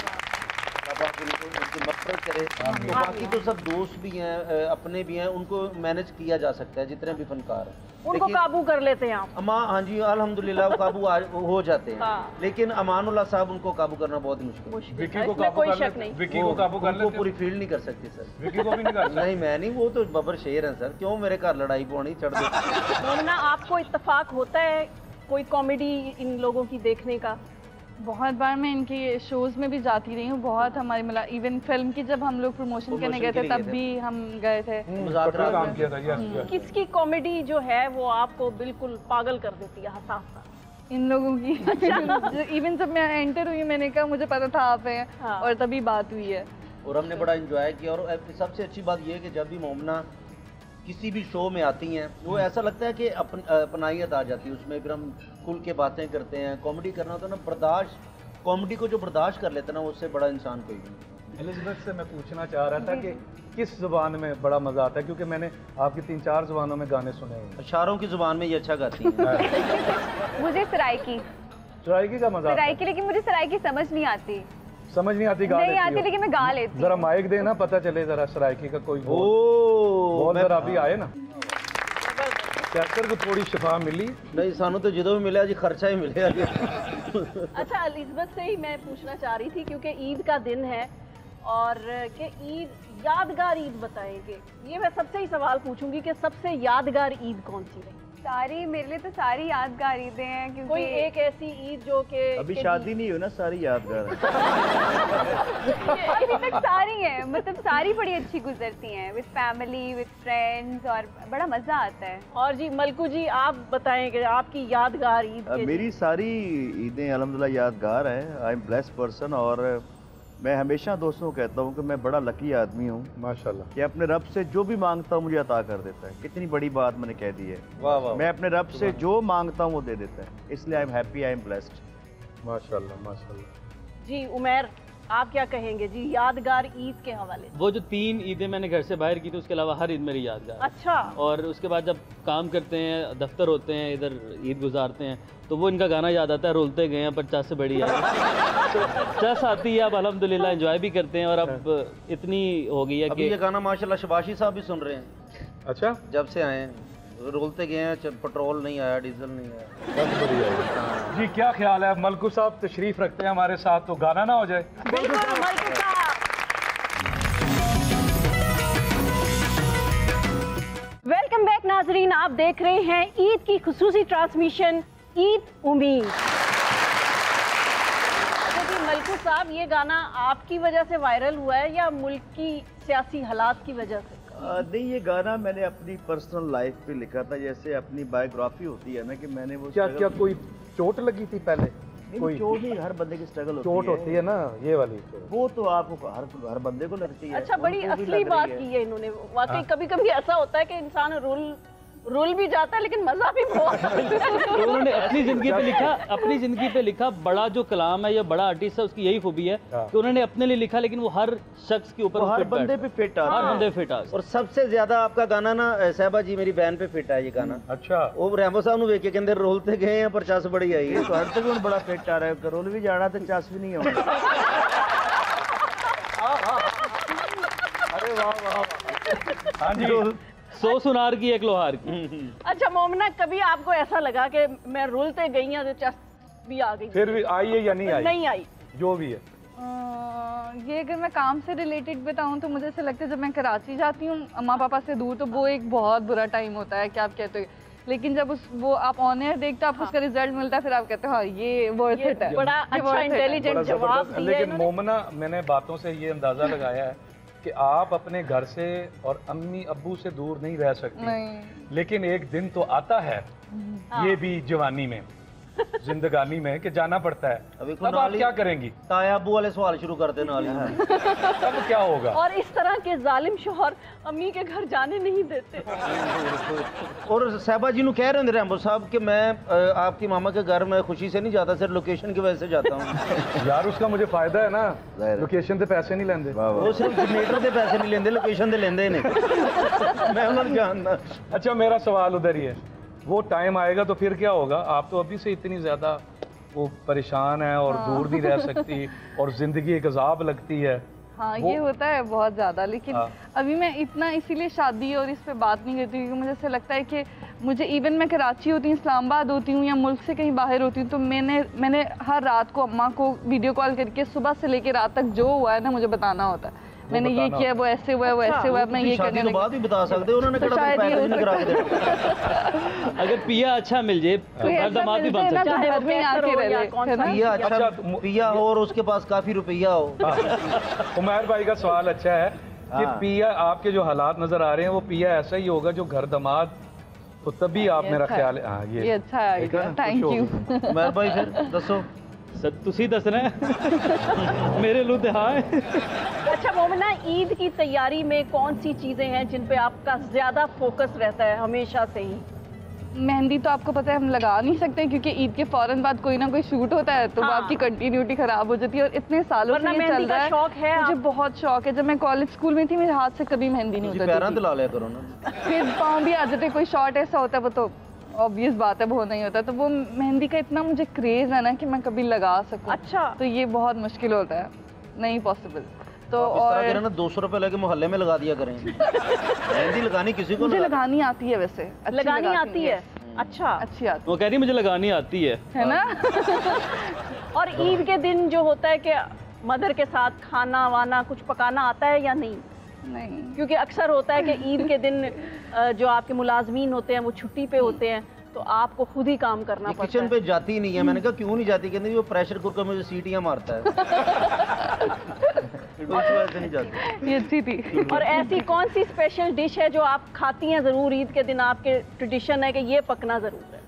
उनकी मफरत करे। तो बाकी तो सब दोस्त भी हैं, अपने भी हैं, उनको मैनेज किया जा सकता है, जितने भी फनकार हैं उनको काबू कर लेते हैं आप। हाँ जी, अल्हम्दुलिल्लाह वो काबू हो जाते हैं। हाँ। लेकिन अमानुल्लाह साहब, उनको काबू करना बहुत ही मुश्किल। विकी को काबू कर लेते हैं। विकी को काबू कर लेते हैं। पूरी फील्ड नहीं कर सकते सर। विकी को भी नहीं कर सकते। नहीं, मैं नहीं, वो तो बबर शेर हैं सर, क्यों मेरे घर लड़ाई पौनी चढ़ दो। मोमिना, आपको इत्तेफाक होता है कोई कॉमेडी इन लोगों की देखने का? बहुत बार मैं इनके शोज में भी जाती रही हूँ, बहुत हमारी मतलब इवन फिल्म की जब हम लोग प्रमोशन करने गए थे तब भी हम गए थे। काम किया था। किसकी कॉमेडी जो है वो आपको बिल्कुल पागल कर देती है, हंसाता? इन लोगों की। इवन जब मैं एंटर हुई, मैंने कहा मुझे पता था आप हैं। हाँ। और तभी बात हुई है और हमने बड़ा एंजॉय किया। और सबसे अच्छी बात यह है कि जब भी मोमिना किसी भी शो में आती हैं, वो ऐसा लगता है कि अपनाइयत आ जाती है उसमें, फिर हम खुल के बातें करते हैं। कॉमेडी करना होता है ना, बर्दाश्त, कॉमेडी को जो बर्दाश्त कर लेता है ना, उससे बड़ा इंसान कोई नहीं। एलिज़ाबेथ से मैं पूछना चाह रहा था कि किस जुबान में बड़ा मजा आता है, क्योंकि मैंने आपकी 3-4 जुबानों में गाने सुने हैं। इशारों की जुबान में ये अच्छा गाती है। मुझे सराइकी का मजा, सराइकी, लेकिन मुझे सराइकी समझ नहीं आती। समझ नहीं आती? गा नहीं आती, लेकिन मैं गा लेती। जरा माइक देना, पता चले जरा सराइकी का कोई बोल जरा अभी आए ना। कैसर को थोड़ी शिफा मिली? नहीं, सानू तो जो भी मिला जी खर्चा ही मिले। अच्छा, एलिज़ाबेथ से ही मैं पूछना चाह रही थी, क्योंकि ईद का दिन है और कि ईद, यादगार ईद बताएंगे। ये मैं सबसे ही सवाल पूछूंगी कि सबसे यादगार ईद कौन सी रही? सारी, मेरे लिए तो सारी यादगार ईदें हैं, क्योंकि कोई एक ऐसी ईद जो कि अभी शादी नहीं हुई ना, सारी यादगार है। अभी तक सारी हैं, मतलब सारी बड़ी अच्छी गुजरती हैं, विद फैमिली, विद फ्रेंड्स, और बड़ा मजा आता है। और जी मलकू जी, आप बताएं कि आपकी यादगार ईद? मेरी सारी ईदें अल्हम्दुलिल्लाह यादगार है। आई एम ब्लेस्ड पर्सन, और मैं हमेशा दोस्तों को कहता हूँ कि मैं बड़ा लकी आदमी हूँ माशाल्लाह, कि अपने रब से जो भी मांगता हूँ मुझे अता कर देता है। कितनी बड़ी बात मैंने कह दी है। वाह वाह। मैं अपने रब से जो मांगता हूँ वो दे देता है, इसलिए I am happy, I am blessed. माशाल्लाह माशाल्लाह। जी उमैर, आप क्या कहेंगे जी यादगार ईद के हवाले? वो जो 3 ईदें मैंने घर से बाहर की थी, उसके अलावा हर ईद मेरी यादगार। अच्छा। और उसके बाद जब काम करते हैं, दफ्तर होते हैं, इधर ईद गुजारते हैं, तो वो इनका गाना याद आता है, रोलते गए हैं पर चास से बड़ी याद। तो चस आती है, अब अल्हम्दुलिल्लाह एंजॉय भी करते हैं, और अब इतनी हो गई है कि ये गाना माशाल्लाह शबाशी साहब भी सुन रहे हैं। अच्छा, जब से आए हैं रोलते गए हैं, पेट्रोल नहीं आया, डीजल नहीं आया। जी क्या ख्याल है, मलकू साहब तशरीफ रखते हैं हमारे साथ, तो गाना ना हो जाए? बिल्कुल मलकू साहब। वेलकम बैक नाजरीन, आप देख रहे हैं ईद की खुसूसी ट्रांसमिशन ईद उम्मीद। अच्छा जी मलकू साहब, ये गाना आपकी वजह से वायरल हुआ है या मुल्क की सियासी हालात की वजह से? नहीं, ये गाना मैंने अपनी पर्सनल लाइफ पे लिखा था, जैसे अपनी बायोग्राफी होती है ना, कि मैंने वो क्या कोई चोट लगी थी पहले? कोई चोट नहीं, हर बंदे की स्ट्रगल चोट होती है ना, ये वाली वो तो आपको हर बंदे को लगती है। अच्छा, बड़ी असली बात की है इन्होंने वाकई। कभी कभी ऐसा होता है कि इंसान रुल भी जाता है लेकिन मजा भी बहुत तो उन्होंने अपनी जिंदगी पे लिखा बड़ा जो कलाम है या बड़ा आर्टिस्ट है, उसकी यही खूबी है कि उन्होंने अपने लिए लिखा, लेकिन वो हर शख्स के ऊपर हर बंदे पे फिट आ हर बंदे फिट आ। और सबसे ज्यादा आपका गाना ना साहबा जी मेरी बहन पे फिट है ये गाना। अच्छा, वो रैम्बो साहब ਵੇਖ के कहते रोलते गए हैं पर चस बड़ी आई है। तो हर तक बड़ा फिट आ रहा है, रोल भी जाना तो चस भी नहीं होगा। अरे वाह वाह। हाँ जी, 100 सुनार की 1 लोहार की। अच्छा मोमना, कभी आपको ऐसा लगा कि मैं रुलते गई हूँ तो चस भी आ गई? फिर भी आई है या नहीं आई? नहीं आई, जो भी है। ये अगर मैं काम से रिलेटेड बताऊं तो मुझे ऐसा लगता है जब मैं कराची जाती हूँ अम्मा पापा से दूर, तो वो एक बहुत बुरा टाइम होता है, क्या आप कहते हो। लेकिन जब वो आप ऑन एयर देखते हो, आपको उसका रिजल्ट मिलता है, फिर आप कहते हो हाँ ये वर्थ इट है। बड़ा अच्छा इंटेलिजेंट जवाब दिया। लेकिन मोमना, मैंने बातों से ये अंदाजा लगाया है कि आप अपने घर से और अम्मी अब्बू से दूर नहीं रह सकती। नहीं। लेकिन एक दिन तो आता है ये भी जवानी में, जिंदगानी में, कि जाना पड़ता है। अब आप क्या करेंगी? ताया अब्बू वाले सवाल शुरू कर देना। तब क्या होगा? और इस तरह के जालिम शौहर अम्मी के घर जाने नहीं देते। और साहबा जी नु कह रहे हैं रैम्बो साहब कि मैं आपकी मामा के घर में खुशी से नहीं जाता, सिर्फ लोकेशन की वजह से जाता हूँ। यार उसका मुझे फायदा है ना, लोकेशन से पैसे नहीं लेंदे। वो सिर्फ जनरेटर से पैसे नहीं लेंदे, लोकेशन से लेंदे नहीं। मैं उन्हें जानता। अच्छा, मेरा सवाल उधर ही है, वो टाइम आएगा तो फिर क्या होगा? आप तो अभी से इतनी ज्यादा वो परेशान है और दूर नहीं रह सकती और जिंदगी एक अजाब लगती है। हाँ, ये होता है बहुत ज़्यादा, लेकिन अभी मैं इतना इसीलिए शादी और इस पे बात नहीं करती क्योंकि मुझे ऐसा लगता है कि मुझे इवन मैं कराची होती हूँ, इस्लामाबाद होती हूँ या मुल्क से कहीं बाहर होती हूँ, तो मैंने हर रात को अम्मा को वीडियो कॉल करके सुबह से लेकर रात तक जो हुआ है ना मुझे बताना होता है। मैंने ये किया, वो ऐसे हुआ है, वो ऐसे हुआ है, मैं ये करने लगी। बाद भी बता सकते हो, उन्होंने तो शायद ये हो अगर पिया अच्छा मिल जाए, दामाद भी बन सकता है। घर में आके रहे। पिया अच्छा पिया हो और उसके पास काफी रुपया हो। उमर भाई का सवाल अच्छा है कि पिया, आपके जो हालात नजर आ रहे हैं वो पिया ऐसा ही होगा जो घर दामाद, तो तभी आप मेरा ख्याल है। हाँ, ये अच्छा है, थैंक यू। उमर भाई फिर दसो। सर तुसी दसना है मेरे लुते। हाँ। अच्छा मोमना, ईद की तैयारी में कौन सी चीजें हैं जिन पे आपका ज्यादा फोकस रहता है हमेशा से ही? मेहंदी तो आपको पता है हम लगा नहीं सकते क्योंकि ईद के फौरन बाद कोई ना कोई शूट होता है, तो वो आपकी कंटिन्यूटी खराब हो जाती है। और इतने सालों से ये चल रहा है। शौक है मुझे बहुत शौक है। जब मैं कॉलेज स्कूल में थी मेरे हाथ से कभी मेहंदी नहीं उतरती। पैरों तो ला लिया करो ना। फिर पाँव भी आ जाते, कोई शॉट ऐसा होता है वो तो ऑब्वियस बात है वो नहीं होता। तो वो मेहंदी का इतना मुझे क्रेज है ना कि मैं कभी लगा सकूं। अच्छा, तो ये बहुत मुश्किल होता है, नहीं पॉसिबल। तो और ना 200 रुपए लेके मोहल्ले में लगा दिया करें। मेहंदी लगानी किसी को मुझे लगानी आती है, वैसे लगानी आती है। अच्छा, अच्छी आती वो कह रही मुझे लगानी आती है ना। और ईद के दिन जो होता है कि मदर के साथ खाना वाना कुछ पकाना आता है या नहीं? नहीं, क्योंकि अक्सर होता है कि ईद के दिन जो आपके मुलाजमीन होते हैं वो छुट्टी पे होते हैं, तो आपको खुद ही काम करना पड़ता है। किचन पे जाती नहीं है। मैंने कहा क्यों नहीं जाती? कहती वो प्रेशर कुकर मुझे सीटियां मारता है। नहीं जाती। ये अच्छी थी। और ऐसी कौन सी स्पेशल डिश है जो आप खाती हैं जरूर ईद के दिन, आपके ट्रेडिशन है कि ये पकना जरूर है?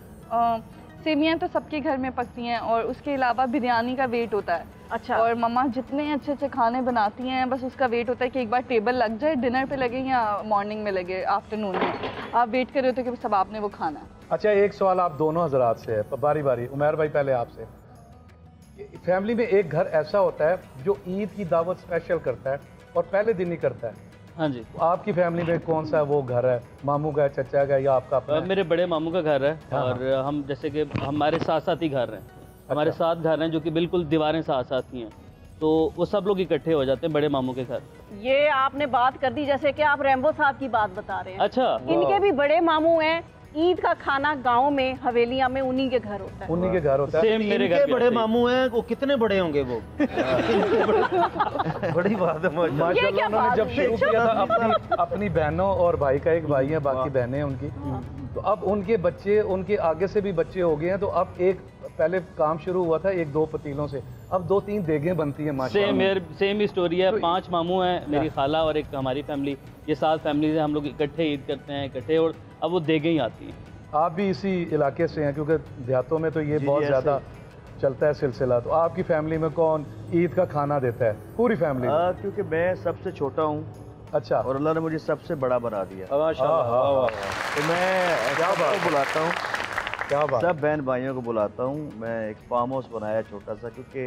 सेवियां तो सबके घर में पकती हैं और उसके अलावा बिरयानी का वेट होता है। अच्छा। और मम्मा जितने अच्छे अच्छे खाने बनाती हैं बस उसका वेट होता है कि एक बार टेबल लग जाए, डिनर पे लगे या मॉर्निंग में लगे, आफ्टरनून में आप वेट कर रहे होते कि सब आपने वो खाना है। अच्छा, एक सवाल आप दोनों हजरात से है, बारी बारी। उमर भाई पहले आपसे। फैमिली में एक घर ऐसा होता है जो ईद की दावत स्पेशल करता है और पहले दिन ही करता है। हाँ जी। आपकी फैमिली में कौन सा वो घर है? मामू का, चचा का या आपका अपना? मेरे बड़े मामू का घर है। और हम जैसे कि हमारे साथ साथ ही घर हैं। हमारे साथ घर हैं जो कि बिल्कुल दीवारें साथ साथ ही हैं, तो वो सब लोग इकट्ठे हो जाते हैं बड़े मामू के घर। ये आपने बात कर दी जैसे कि आप रैम्बो साहब की बात बता रहे हैं। अच्छा। इनके भी बड़े मामू हैं। ईद का खाना गांव में, हवेलियां में उन्हीं के घर होता है। उन्हीं के घर होता है। सेम मेरे घर बड़े मामू हैं, वो कितने बड़े होंगे वो? बड़ी बात है। माशाल्लाह उन्होंने जब शुरू किया था अपनी बहनों और भाई का एक भाई है, बाकी बहनें हैं उनकी, तो अब उनके बच्चे, उनके आगे से भी बच्चे हो गए हैं। तो अब एक पहले काम शुरू हुआ था 1-2 पतीलों से, अब 2-3 देगें बनती हैं माशाल्लाह। सेम ही स्टोरी है। 5 मामू हैं, मेरी खाला और एक हमारी फैमिली, ये 7 फैमिली से हम लोग इकट्ठे ईद करते हैं इकट्ठे, और अब वो देगें ही आती हैं। आप भी इसी इलाके से हैं? क्योंकि देहातों में तो ये बहुत ज़्यादा चलता है सिलसिला। तो आपकी फैमिली में कौन ईद का खाना देता है? पूरी फैमिली? क्योंकि मैं सबसे छोटा हूँ। अच्छा। और अल्लाह ने मुझे सबसे बड़ा बना दिया। माशाअल्लाह। तो मैं क्या बात बुलाता हूँ, क्या बात, सब बहन भाइयों को बुलाता हूँ। मैं एक फार्म हाउस बनाया छोटा सा, क्योंकि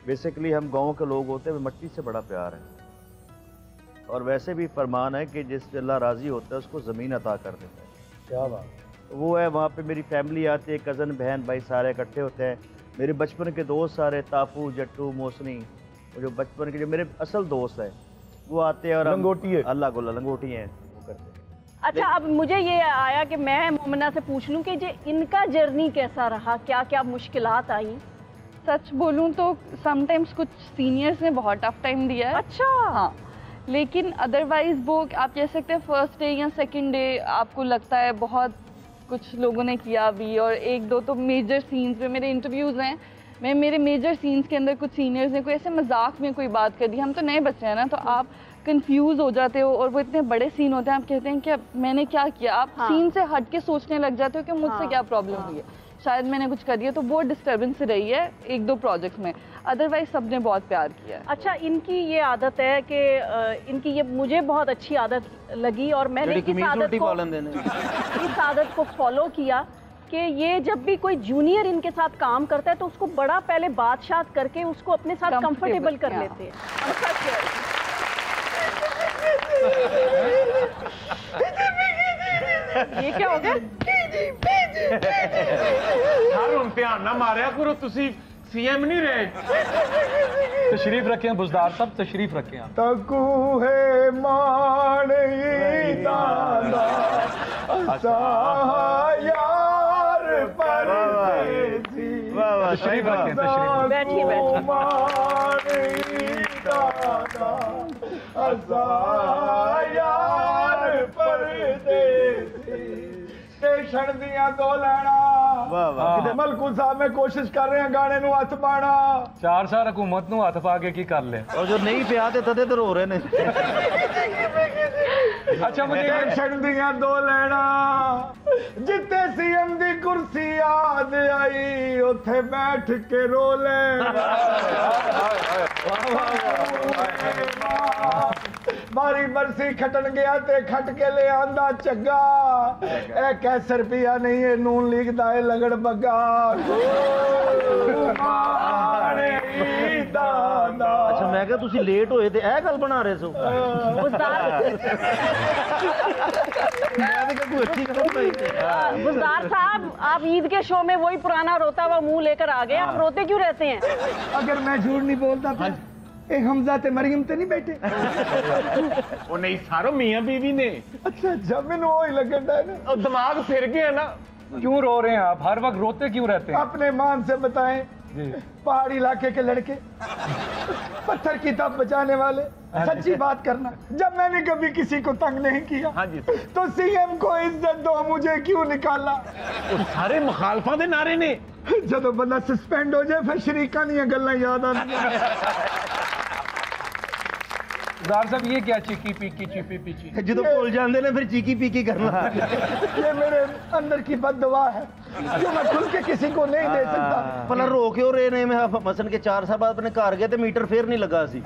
बेसिकली हम गाँव के लोग होते हैं, मिट्टी से बड़ा प्यार है। और वैसे भी फरमान है कि जिस अल्लाह राज़ी होता है उसको ज़मीन अता कर देता है। क्या बात, वो है। वहाँ पे मेरी फैमिली आती है, कज़न बहन भाई सारे इकट्ठे होते हैं। मेरे बचपन के दोस्त सारे, ताफू जट्टू मोसनी, वो जो बचपन के जो मेरे असल दोस्त हैं वो आते हैं। और लंगोटी है, अल्लाह को लंगोटी हैं वो करते हैं। अच्छा, अब मुझे ये आया कि मैं मोमिना से पूछ लूं कि जे इनका जर्नी कैसा रहा, क्या क्या मुश्किलात आई? सच बोलूं तो समटाइम्स कुछ सीनियर्स ने बहुत टफ टाइम दिया है। अच्छा। हाँ, लेकिन अदरवाइज वो आप कह सकते हैं फर्स्ट डे या सेकंड डे आपको लगता है बहुत कुछ लोगों ने किया भी, और एक दो तो मेजर सीन्स पे मेरे इंटरव्यूज़ हैं, मैं मेरे मेजर सीन्स के अंदर कुछ सीनियर्स ने कोई ऐसे मजाक में कोई बात कर दी। हम तो नए बच्चे हैं ना, तो आप कंफ्यूज हो जाते हो, और वो इतने बड़े सीन होते हैं, आप कहते हैं कि मैंने क्या किया, आप सीन से हट के सोचने लग जाते हो कि मुझसे क्या प्रॉब्लम हुई है, शायद मैंने कुछ कर दिया। तो वो डिस्टर्बेंस रही है एक दो प्रोजेक्ट्स में, अदरवाइज सबने बहुत प्यार किया है। अच्छा, इनकी ये आदत है कि इनकी ये मुझे बहुत अच्छी आदत लगी, और मैंने इस आदत को फॉलो किया कि ये जब भी कोई जूनियर इनके साथ काम करता है तो उसको बड़ा पहले बात करके उसको अपने साथ कंफर्टेबल कर लेते हैं। ये क्या हो गया? ध्यान ना मारिया करो, तुसी सीएम नहीं रहे। तशरीफ रखें बुज़दार साहब, तशरीफ रखें आप। तकू है मान दादा यार परदेसी। तशरीफ रखें, तशरीफ बैठिए बैठिए। यार परदेसी स्टेशन दिया दो लैना। मलकू साहब में कोशिश कर रहे हैं गाने नू हथ पाना। 4 साल हुकूमत नू हथ पा के की कर ले, और जो नहीं पे आते तदे तो रो रहे ने। अच्छा, मुझे स्टेशन दिया दो लैना, जिते सीएम दी कुर्सी याद आई उथे बैठ के रो ले। बारी बरसी खटन गया ते खट के ले आंदा चग्गा, ए कैसे रुपया नहीं है नून लीग दा है लगड़ बग्गा। अच्छा, मैं क्या तुसी लेट होए ते ए गल बना रहे सो? गुलजार साहब, आप ईद के शो में वही पुराना रोता हुआ मुंह लेकर आ गए, आप रोते क्यों रहते हैं? अगर मैं झूठ नहीं बोलता था ए हमजा ते मरियम ते नहीं बैठे? वो नहीं सारो मियां बीवी ने। अच्छा, जब मैंने वो ही लगता है ना, दिमाग फिर गया ना। क्यों रो रहे हैं आप? हर वक्त रोते क्यों रहते हैं? अपने मान से बताएं। पहाड़ी इलाके के लड़के, पत्थर की तप बचाने वाले, सच्ची बात करना, जब मैंने कभी किसी को तंग नहीं किया, हाँ जी, तो सीएम को इज्जत दो मुझे क्यों निकाला? सारे मुखालफा दे नारे ने। जब बंदा सस्पेंड हो जाए फिर शरीका दी गल्लां याद आती। गुलजार साहब, ये क्या चीकी पीकी चिपी पीची? जो भूल जाते ने फिर चीकी पीकी करना। ये मेरे अंदर की बददुआ है जो मैं खुल के किसी को नहीं दे सकता। भला रो क्यों रहे ने? मैं मसन के 4 साल बाद अपने घर गए तो मीटर फिर नहीं लगा सी।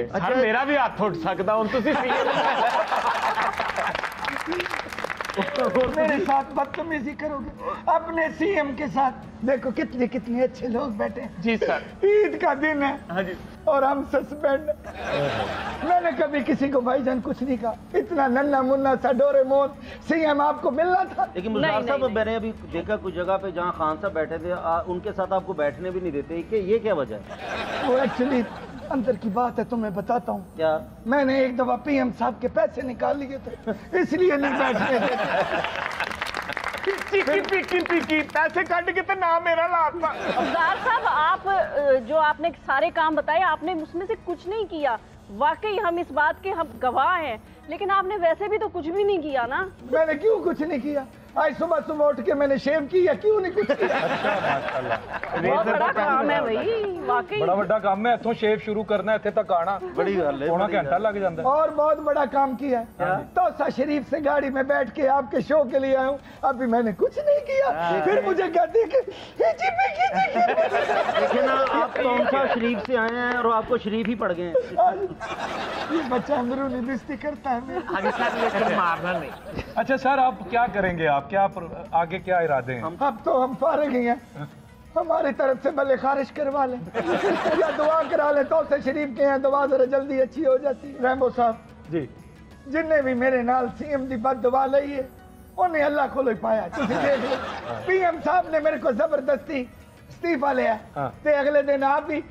अच्छा, मेरा भी हाथ उठ सकता हूं, तुसी मेरे साथ बदतमीजी करोगे अपने सीएम के साथ? देखो कितने कितने अच्छे लोग बैठे हैं। जी सर, ईद का दिन है। हाँ जी, और हम सस्पेंड। मैंने कभी किसी को भाईजान कुछ नहीं कहा। इतना नन्ना मुन्ना सा डोरेमोन सीएम आपको मिलना था। लेकिन मुज़ार साहब, मैंने अभी देखा कुछ जगह पे जहाँ खान साहब बैठे थे, उनके साथ आपको बैठने भी नहीं देते, कि ये क्या वजह है? वो एक्चुअली अंदर की बात है, तो मैं बताता हूँ। क्या? मैंने एक दफा पीएम साहब के पैसे निकाल लिए थे, इसलिए नहीं बैठने देते। पीकी पैसे काट के तो नाम मेरा लाता। गुलजार साहब, आप जो आपने सारे काम बताए, आपने उसमें से कुछ नहीं किया। वाकई हम इस बात के हम गवाह हैं, लेकिन आपने वैसे भी तो कुछ भी नहीं किया ना। मैंने क्यों कुछ नहीं किया? आज सुबह सुबह उठ के मैंने शेव किया, क्यों नहीं कुछ किया। बहुत बड़ा काम है भाई, वाकई बड़ा बड़ा काम है। इथों शेव शुरू करना, इत्थे तक आना बड़ी गल है, पौना घंटा लग जाता है। और बहुत बड़ा काम किया, तौसा शरीफ से गाड़ी में बैठ के आपके शो के लिए आया हूँ, अभी मैंने कुछ नहीं किया, फिर मुझे कहते कि देखिए ना, आप तौसा शरीफ से आए हैं और आपको शरीफ ही पड़ गए हैं। ये बच्चा अंदरूनी बेइज्जती करता है मेरी। आगे सर लेकिन मारना नहीं। अच्छा सर, आप क्या करेंगे? आप क्या आगे क्या इरादे हैं? अब तो हम फारिग ही हैं, हमारी तरफ से भले खारिज करवा लें या दुआ करा लें, तो से शरीफ के हैं दुआ जरा जल्दी अच्छी हो जाती। रैम्बो साहब जी, जिन्हें भी मेरे नाल सीएम दी बद दुआ लई है उन्हें अल्लाह को ही पाया। तुसी देख लो, पीएम साहब ने मेरे को जबरदस्ती इस्तीफा लिया, ते अगले दिन आप भी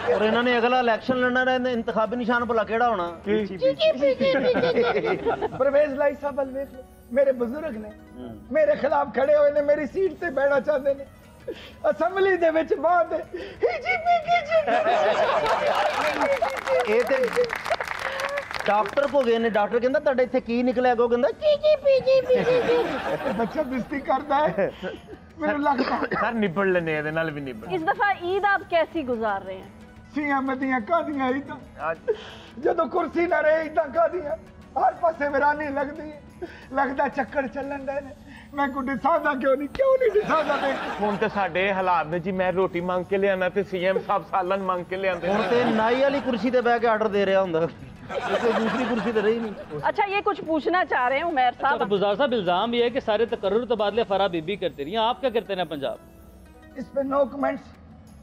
और इन्होंने अगला इलेक्शन लड़ना है, इंतखाबी निशान भला केड़ा होना? परवेज लाई साहब देख लो, मेरे बुजुर्ग ने मेरे खिलाफ खड़े हुए ने, मेरी सीट से बैठना चाहते ने, असैम्बली दे विच बात डॉक्टर को गए ने, डॉक्टर कहंदा ਤੁਹਾਡੇ ਇੱਥੇ ਕੀ ਨਿਕਲਿਆ? ਕੋ ਕਹਿੰਦਾ ਚੀਚੀ ਪੀਜੀ ਪੀਜੀ। बच्चा बिस्ती करता है, मेरे लगता सर निपट लेने ਇਹਦੇ ਨਾਲ ਵੀ ਨਿਪਟ। इस दफा ईद आप कैसी गुजार रहे हैं? सीएम दियां कादियां इदा जदों कुर्सी ना रहे इदा कादियां हर पासे वीरानी लगदी है, लगदा चक्कर ਚੱਲਣ ਦੇ ਨੇ। मैं को दिसादा क्यों नहीं दिसादा देख। ਹੁਣ ਤੇ ਸਾਡੇ ਹਾਲਾਤ ਨੇ ਜੀ, ਮੈਂ ਰੋਟੀ ਮੰਗ ਕੇ ਲਿਆਣਾ ਤੇ ਸੀਐਮ ਸਾਹਿਬ ਸਾਲਨ ਮੰਗ ਕੇ ਲਿਆਂਦੇ। ਹੁਣ ਤੇ ਨਾਈ ਵਾਲੀ ਕੁਰਸੀ ਤੇ ਬਹਿ ਕੇ ਆਰਡਰ ਦੇ ਰਿਹਾ ਹੁੰਦਾ, कोई दूसरी कुर्सी तो रही नहीं। अच्छा, ये कुछ पूछना चाह रहे हैं उमैर साहब। तो बुज़ार साहब, इल्जाम ये है कि सारे तकर्रुर तबादले फराह बीबी करती रही हैं, आप क्या करते हैं पंजाब? इस पे नो कमेंट्स,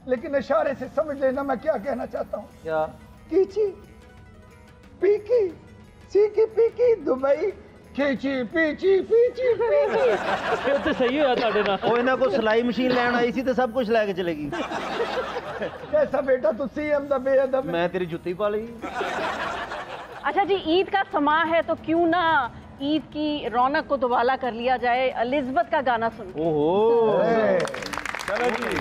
लेकिन इशारे से समझ लेना मैं क्या कहना चाहता हूँ। क्या? कीची पीकी सीकी पीकी दुबई खींची पीची पीची पीची। तो सही हो जाता है ना। वो इन्हें को सिलाई मशीन लैन आई सी तो सब कुछ लेके चलेगी। कैसा बेटा तू सीएम दा बेअदब। मैं तेरी जुत्ती पा ली। अच्छा जी, ईद का समा है तो क्यों ना ईद की रौनक को दुबाला कर लिया जाए, एलिज़ाबेथ का गाना सुन। ओहो, चलो जी।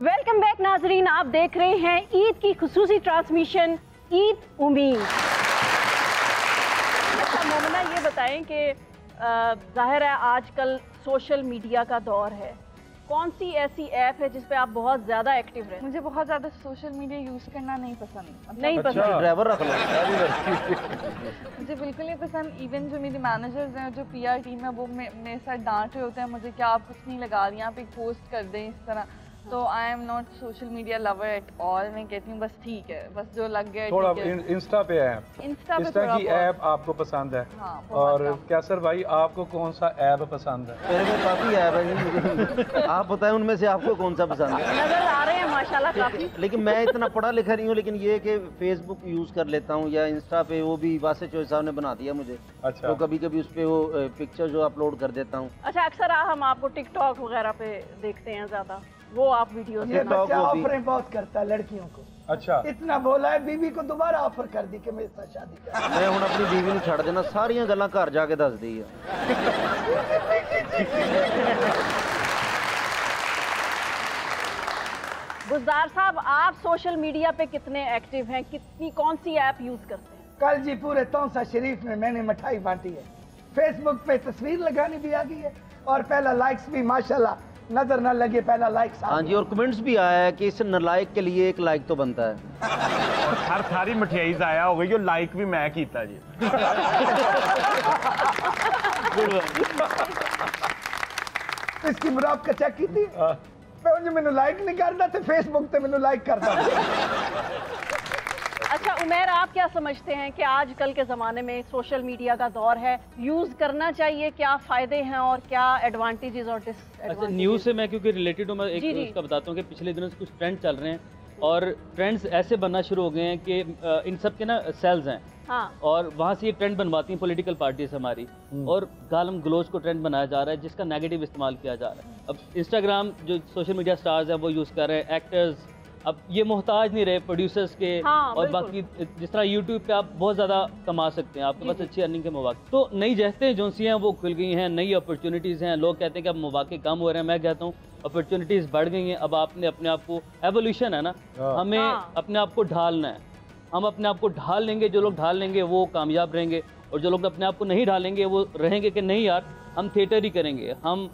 वेलकम बैक नाजरीन, आप देख रहे हैं ईद की खुसूसी ट्रांसमिशन ईद उम्मीद। अच्छा मोमिना, ये बताएं कि जाहिर है आजकल सोशल मीडिया का दौर है, कौन सी ऐसी ऐप है जिस पे आप बहुत ज्यादा एक्टिव रहे? मुझे बहुत ज़्यादा सोशल मीडिया यूज़ करना नहीं पसंद। नहीं पसंद? ड्राइवर रख लो। मुझे बिल्कुल नहीं पसंद। इवन जो मेरे मैनेजर्स हैं, जो पीआर टीम है, वो मेरे साथ डांट रहे होते हैं मुझे, क्या आप कुछ नहीं लगा रही, आप एक पोस्ट कर दें इस तरह। तो I am not social media lover at all. मैं कहती हूँ बस ठीक है, बस जो लग गया। थोड़ा इंस्टा पे है, इंस्टा की ऐप आपको पसंद है? हाँ, और कैसर भाई, आपको कौन सा ऐप पसंद है? मेरे को काफी ऐप है, आप बताएं उनमें से आपको कौन सा पसंद है? नजर आ रहे हैं माशाल्लाह काफी। लेकिन मैं इतना पढ़ा लिखा नहीं हूँ, लेकिन ये कि फेसबुक यूज कर लेता हूँ या इंस्टा पे, वो भी वासे चौधरी साहब ने बना दिया मुझे। अच्छा। तो कभी कभी उस पे वो पिक्चर जो अपलोड कर देता हूँ। अच्छा, अक्सर हम आपको टिकटॉक वगैरह पे देखते हैं ज्यादा, वो आप वीडियोस ये बच्चा ऑफरें बहुत करता है लड़कियों को। अच्छा। इतना बोला है बीवी को दोबारा ऑफर कर दी कि मेरे साथ शादी कर। मैं हूँ अपनी बीवी ਨੂੰ ਛੱਡ देना, सारियां गल्लां घर जाके दस दी है। गुलजार साहब, आप सोशल मीडिया पे कितने एक्टिव हैं, कितनी कौन सी ऐप यूज करते हैं? कल जी पूरे तौसा शरीफ में मैंने मिठाई बांटी है, फेसबुक पे तस्वीर लगानी भी आ गई है, और पहला लाइक्स भी माशाल्लाह नजर न लगे, पहला लाइक्स। हाँ जी, और कमेंट्स भी आया है कि इस नालायक के लिए एक लाइक तो बनता है। हर सारी मिठाई जाया हो गई, जो लाइक भी मैं कीता जी। इसकी मुराफका चेक की थी, मैंने लाइक नहीं करता थे फेसबुक पे, मैंने लाइक करता। अच्छा उमैर, आप क्या समझते हैं कि आजकल के ज़माने में सोशल मीडिया का दौर है, यूज़ करना चाहिए, क्या फ़ायदे हैं और क्या एडवांटेजेस और डिसएडवांटेजेस? अच्छा, न्यूज़ से मैं क्योंकि रिलेटेड हूँ, मैं एक उसका बताता हूँ कि पिछले दिनों से कुछ ट्रेंड चल रहे हैं और ट्रेंड्स ऐसे बनना शुरू हो गए हैं कि इन सब के ना सेल्स हैं। हाँ। और वहाँ से ये ट्रेंड बनवाती हैं पॉलिटिकल पार्टीज हमारी, और गालम गलोच को ट्रेंड बनाया जा रहा है जिसका नेगेटिव इस्तेमाल किया जा रहा है। अब इंस्टाग्राम जो सोशल मीडिया स्टार्स हैं वो यूज़ कर रहे हैं, एक्टर्स अब ये मोहताज नहीं रहे प्रोड्यूसर्स के। हाँ, और बाकी जिस तरह यूट्यूब पे आप बहुत ज़्यादा कमा सकते हैं, आपके पास अच्छी अर्निंग के मौके, तो नई जहतें जो सी हैं वो खुल गई हैं, नई अपॉर्चुनिटीज़ हैं। लोग कहते हैं कि अब मौके कम हो रहे हैं, मैं कहता हूँ अपॉर्चुनिटीज़ बढ़ गई हैं। अब आपने अपने आप को, एवोल्यूशन है ना, हमें अपने आप को ढालना है। हम अपने आप को ढाल लेंगे, जो लोग ढाल लेंगे वो कामयाब रहेंगे, और जो लोग अपने आप को नहीं ढालेंगे वो रहेंगे कि नहीं यार हम थिएटर ही करेंगे, हम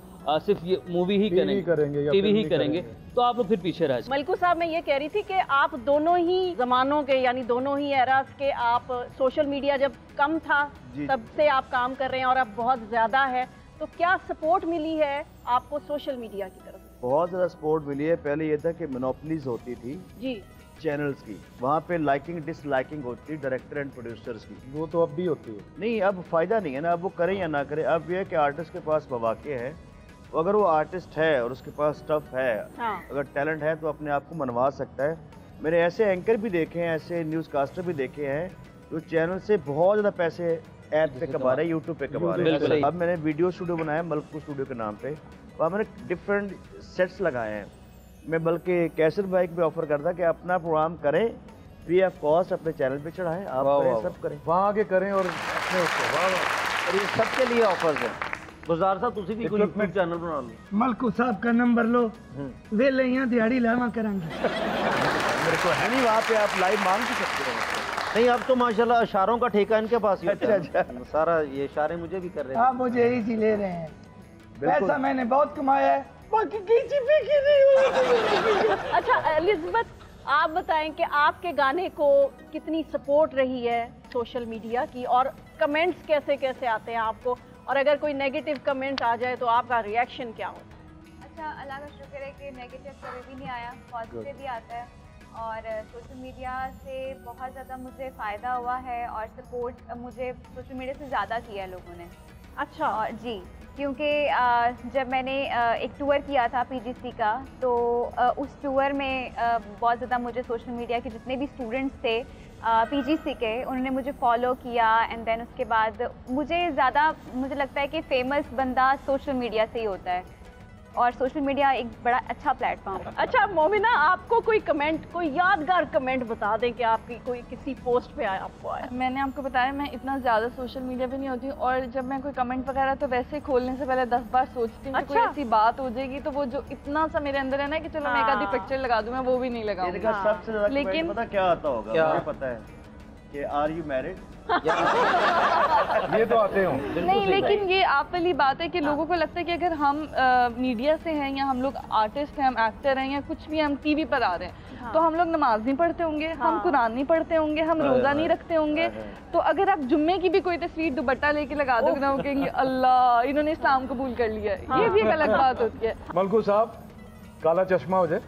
सिर्फ ये मूवी ही करेंगे, टीवी ही करेंगे, तो आप लोग फिर पीछे रह जाए। मलकू साहब, मैं ये कह रही थी कि आप दोनों ही जमानों के, यानी दोनों ही एरास के, आप सोशल मीडिया जब कम था तब से आप काम कर रहे हैं और अब बहुत ज़्यादा है, तो क्या सपोर्ट मिली है आपको सोशल मीडिया की तरफ? बहुत ज़्यादा सपोर्ट मिली है। पहले ये था कि मोनोपलीज होती थी जी चैनल्स की, वहाँ पे लाइकिंग डिसलाइकिंग होती है डायरेक्टर एंड प्रोड्यूसर्स की। वो तो अब भी होती है। नहीं, अब फायदा नहीं है ना, अब वो करें या ना करें। अब ये है कि आर्टिस्ट के पास मौके है, अगर वो आर्टिस्ट है और उसके पास स्टफ है, अगर टैलेंट है तो अपने आप को मनवा सकता है। मैंने ऐसे एंकर भी देखे हैं, ऐसे न्यूज़ कास्टर भी देखे हैं जो चैनल से बहुत ज़्यादा पैसे ऐप पे कमा रहे हैं, यूट्यूब पे कमा रहे हैं। अब मैंने वीडियो स्टूडियो बनाया मलकू स्टूडियो के नाम पे, वहाँ मैंने डिफरेंट सेट्स लगाए हैं। मैं बल्कि कैसर बाइक पे ऑफर करता कि अपना प्रोग्राम करें, फ्री ऑफ कॉस्ट अपने चैनल पे चढ़ाएं, आप करें, सब करें, वहाँ आगे करें और अपने उसको और ये सबके लिए ऑफर्स है। गुजार साहब तुसी भी कोई यूट्यूब चैनल बना लो। मलकू साहब का नंबर लो, वे ले यहाँ दिहाड़ी लावा करेंगे। मेरे को है नहीं, वहाँ पे आप लाइव मांग भी सकते हो। नहीं, अब तो माशाल्लाह इशारों का ठेका इनके पास ही होता है। सारा ये इशारे मुझे भी कर रहे हैं। आप मुझे इजी ले रहे हैं, पैसा मैंने बहुत कमाया है, बाकी किसी पे की नहीं। अच्छा एलिज़ाबेथ, आप बताएं कि आपके गाने को कितनी सपोर्ट रही है सोशल मीडिया की, और कमेंट्स कैसे कैसे आते हैं आपको, और अगर कोई नेगेटिव कमेंट आ जाए तो आपका रिएक्शन क्या होता है? अच्छा, अल्लाह का शुक्र है कि नेगेटिव कभी भी नहीं आया, पॉजिटिव ही आता है। और सोशल मीडिया से बहुत ज़्यादा मुझे फ़ायदा हुआ है, और सपोर्ट मुझे सोशल मीडिया से ज़्यादा किया है लोगों ने। अच्छा। और जी, क्योंकि जब मैंने एक टूर किया था पीजीसी का, तो उस टूर में बहुत ज़्यादा मुझे सोशल मीडिया के जितने भी स्टूडेंट्स थे पीजीसी के, उन्होंने मुझे फॉलो किया। एंड देन उसके बाद मुझे लगता है कि फेमस बंदा सोशल मीडिया से ही होता है, और सोशल मीडिया एक बड़ा अच्छा प्लेटफॉर्म है। अच्छा मोमिना, आपको कोई कमेंट, कोई यादगार कमेंट बता दें कि आपकी कोई किसी पोस्ट पे आया, आपको आया? मैंने आपको बताया मैं इतना ज़्यादा सोशल मीडिया पे नहीं होती, और जब मैं कोई कमेंट वगैरह तो वैसे ही खोलने से पहले 10 बार सोचती हूँ कि कोई ऐसी बात हो जाएगी तो वो जो इतना सा मेरे अंदर है ना कि चलो मैं एक आधी पिक्चर लगा दूँ, मैं वो भी नहीं लगाऊंगी। सबसे ज्यादा लेकिन पता क्या आता होगा? मुझे पता है कि आर यू मैरिड, ये तो आते हो। नहीं, लेकिन ये आप वाली बात है कि लोगों को लगता है कि अगर हम मीडिया से हैं, या हम लोग आर्टिस्ट हैं, हम एक्टर हैं, या कुछ भी हम टीवी पर आ रहे हैं, तो हम लोग नमाज नहीं पढ़ते होंगे, हम कुरान नहीं पढ़ते होंगे, हम रोज़ा नहीं रखते होंगे। तो अगर आप जुम्मे की भी कोई तस्वीर दुपट्टा लेके लगा दोगे ना, वो कहेंगे अल्लाह इन्होंने इस्लाम कबूल कर लिया है। ये भी एक अलग बात होती है। मलकू साहब, काला चश्मा हो जाए?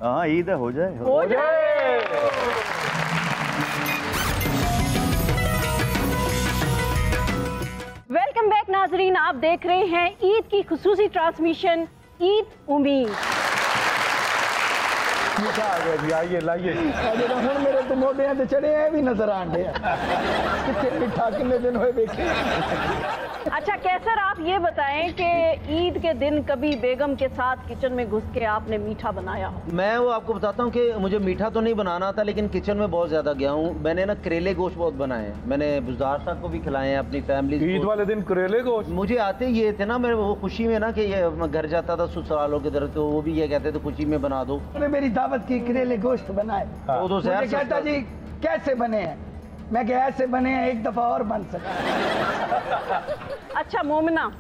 हाँ, ईद हो जाए, हो जाए। वेलकम बैक नाजरीन, आप देख रहे हैं ईद की खुसूसी ट्रांसमिशन ईद उम्मीद। आ गया जी, आइए लाइए। हम मेरे तो मोढे ते चढ़े हैं भी नजर आंदे कितने मिठा कितने दिन हुए देखे। अच्छा कैसर, आप ये बताएं कि ईद के दिन कभी बेगम के साथ किचन में घुस के आपने मीठा बनाया हो? मैं वो आपको बताता हूँ कि मुझे मीठा तो नहीं बनाना आता, लेकिन किचन में बहुत ज़्यादा गया हूँ। मैंने ना करेले गोश्त बहुत बनाए हैं, मैंने बुज़दार साहब को भी खिलाए हैं, अपनी फैमिली। ईद वाले दिन करेले गोश्त मुझे आते ये थे ना, मैं वो खुशी में ना कि ये मैं घर जाता था ससुरालों की तरफ, तो वो भी ये कहते थे खुशी में बना दो। मेरी दावत की करेले गोश्त बनाए, वो तो मुझे कहता जी कैसे बने हैं, मैं क्या ऐसे बने हैं, एक दफा और बन सका। अच्छा मोमिना,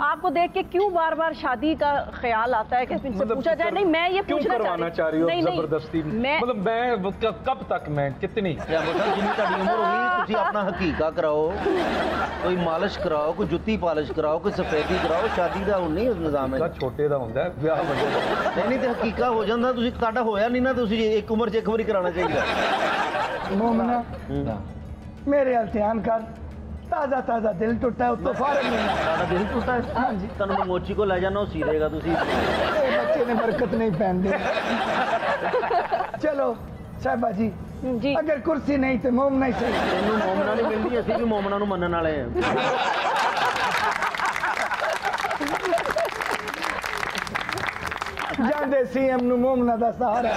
आपको देख के क्यों बार बार शादी का ख्याल आता है कि इनसे पूछा जाए? नहीं, मैं ये पूछना चाह रही हूँ जबरदस्ती, मतलब मैं कब तक, मैं कितनी अपना हकीका कराओ, कोई मालिश कराओ, कोई जुत्ती पालिश कराओ, कोई सफेदी कराओ, शादी का नहीं निजाम है। छोटे का होता है ब्याह नहीं तो हकीका हो जाता, ਤੁਹਾਡਾ ਹੋਇਆ नहीं ना, एक उम्र च एक बार कराना चाहिए। मोमिना मेरे हाल ध्यान कर, ताजा ताजा दिल टूटा है, तो फारग नहीं। दिल टूटा है? हाँ जी। तन मोची को ले जाना, सी देगा। बच्चे ने बरकत नहीं पहन दी। चलो साहिबा जी, अगर कुर्सी नहीं तो मोमना ही सही। तेनू मोमना नहीं मिलती, असीं भी मोमना नूं मनण वाले हैं। जांदे सीएम नूं मोमना दा सहारा।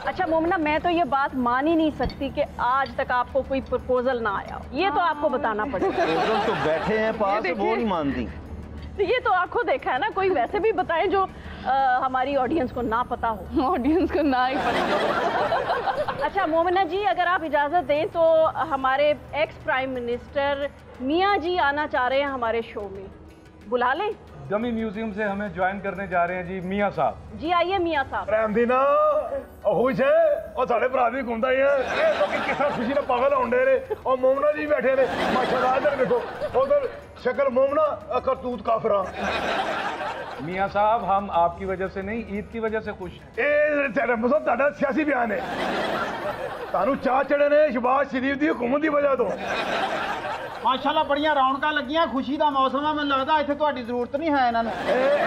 अच्छा मोमना, मैं तो ये बात मान ही नहीं सकती कि आज तक आपको कोई प्रपोजल ना आया, ये तो आपको बताना पड़ेगा। प्रपोजल तो बैठे हैं पास, वो नहीं मानती। तो ये तो आंखों देखा है ना, कोई वैसे भी बताएं जो हमारी ऑडियंस को ना पता हो। ऑडियंस को ना ही पता। अच्छा मोमिना जी, अगर आप इजाज़त दें तो हमारे एक्स प्राइम मिनिस्टर मियाँ जी आना चाह रहे हैं हमारे शो में, बुला लें? गमी म्यूजियम से हमें ज्वाइन करने जा रहे हैं जी मियाँ साहब। जी आइए मियाँ साहब। रहमदीना खुश है और साढ़े भरा भी घूमता ही है, तो किसा खुशी ना पागल होंडे रे और मोमना जी बैठे ने माशाल्लाह। इधर देखो, उधर शक्ल मोमना करतूत काफरा। मियाँ साहब हम आपकी वजह से नहीं, ईद की वजह से खुश हैं। ए रहमो साहब ਤੁਹਾਡਾ ਸਿਆਸੀ ਬਿਆਨ ਹੈ, ਤੁਹਾਨੂੰ ਚਾਹ ਚੜੇ ਨੇ ਸ਼ਬਾਜ਼ ਸ਼ਰੀਫ ਦੀ ਹਕੂਮਤ ਦੀ ਵਜ੍ਹਾ ਤੋਂ। ਮਾਸ਼ਾਅੱਲਾ ਬੜੀਆਂ ਰੌਣਕਾਂ ਲੱਗੀਆਂ, ਖੁਸ਼ੀ ਦਾ ਮੌਸਮ ਆ, ਮੈਨੂੰ ਲੱਗਦਾ ਇੱਥੇ ਤੁਹਾਡੀ ਜ਼ਰੂਰਤ ਨਹੀਂ ਹੈ ਇਹਨਾਂ ਨੂੰ।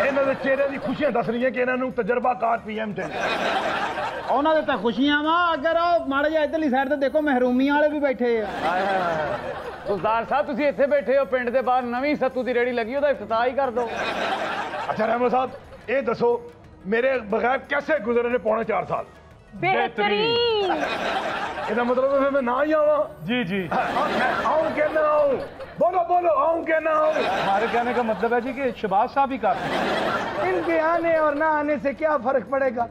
ਇਹਨਾਂ ਦੇ ਚਿਹਰੇ ਦੀ ਖੁਸ਼ੀਆਂ ਦੱਸ ਰਹੀਆਂ ਕਿ ਇਹਨਾਂ ਨੂੰ ਤਜਰਬਾਕਾਰ ਪੀਐਮ ਤੇ ਉਹਨਾਂ ਦੇ ਤਾਂ ਖੁਸ਼ੀਆਂ ਵਾ, ਅਗਰ ਉਹ ਮਾੜੇ ਜਿਹਾ ਇੱਧਰਲੀ ਸਾਈਡ ਤੇ ਦੇਖੋ ਮਹਿਰੂਮੀਆਂ ਵਾਲੇ ਵੀ ਬੈਠੇ ਆ। ਗੁਲਜ਼ਾਰ ਸਾਹਿਬ ਤੁਸੀਂ ਇੱਥੇ ਬੈਠੇ ਹੋ, ਪਿੰਡ ਦੇ ਬਾਹਰ ਨਵੀਂ ਸੱਤੂ ਦੀ ਰੇੜੀ ਲੱਗੀ, ਉਹਦਾ ਇਫਤਤਾਹ ਹੀ ਕਰ ਦਿਓ। अच्छा रहमो साहब ये दसो मेरे बगैर कैसे गुजरे ने पौने 4 साल? बेहतरीन। इसका मतलब है मैं ना ही आवा? जी जी मैं आऊं क्या ना आऊं? बोलो बोलो, आऊं क्या ना आऊं? हमारे कहने का मतलब है जी कि शहबाज साहब ही काफी। इनके आने और ना आने से क्या फर्क पड़ेगा?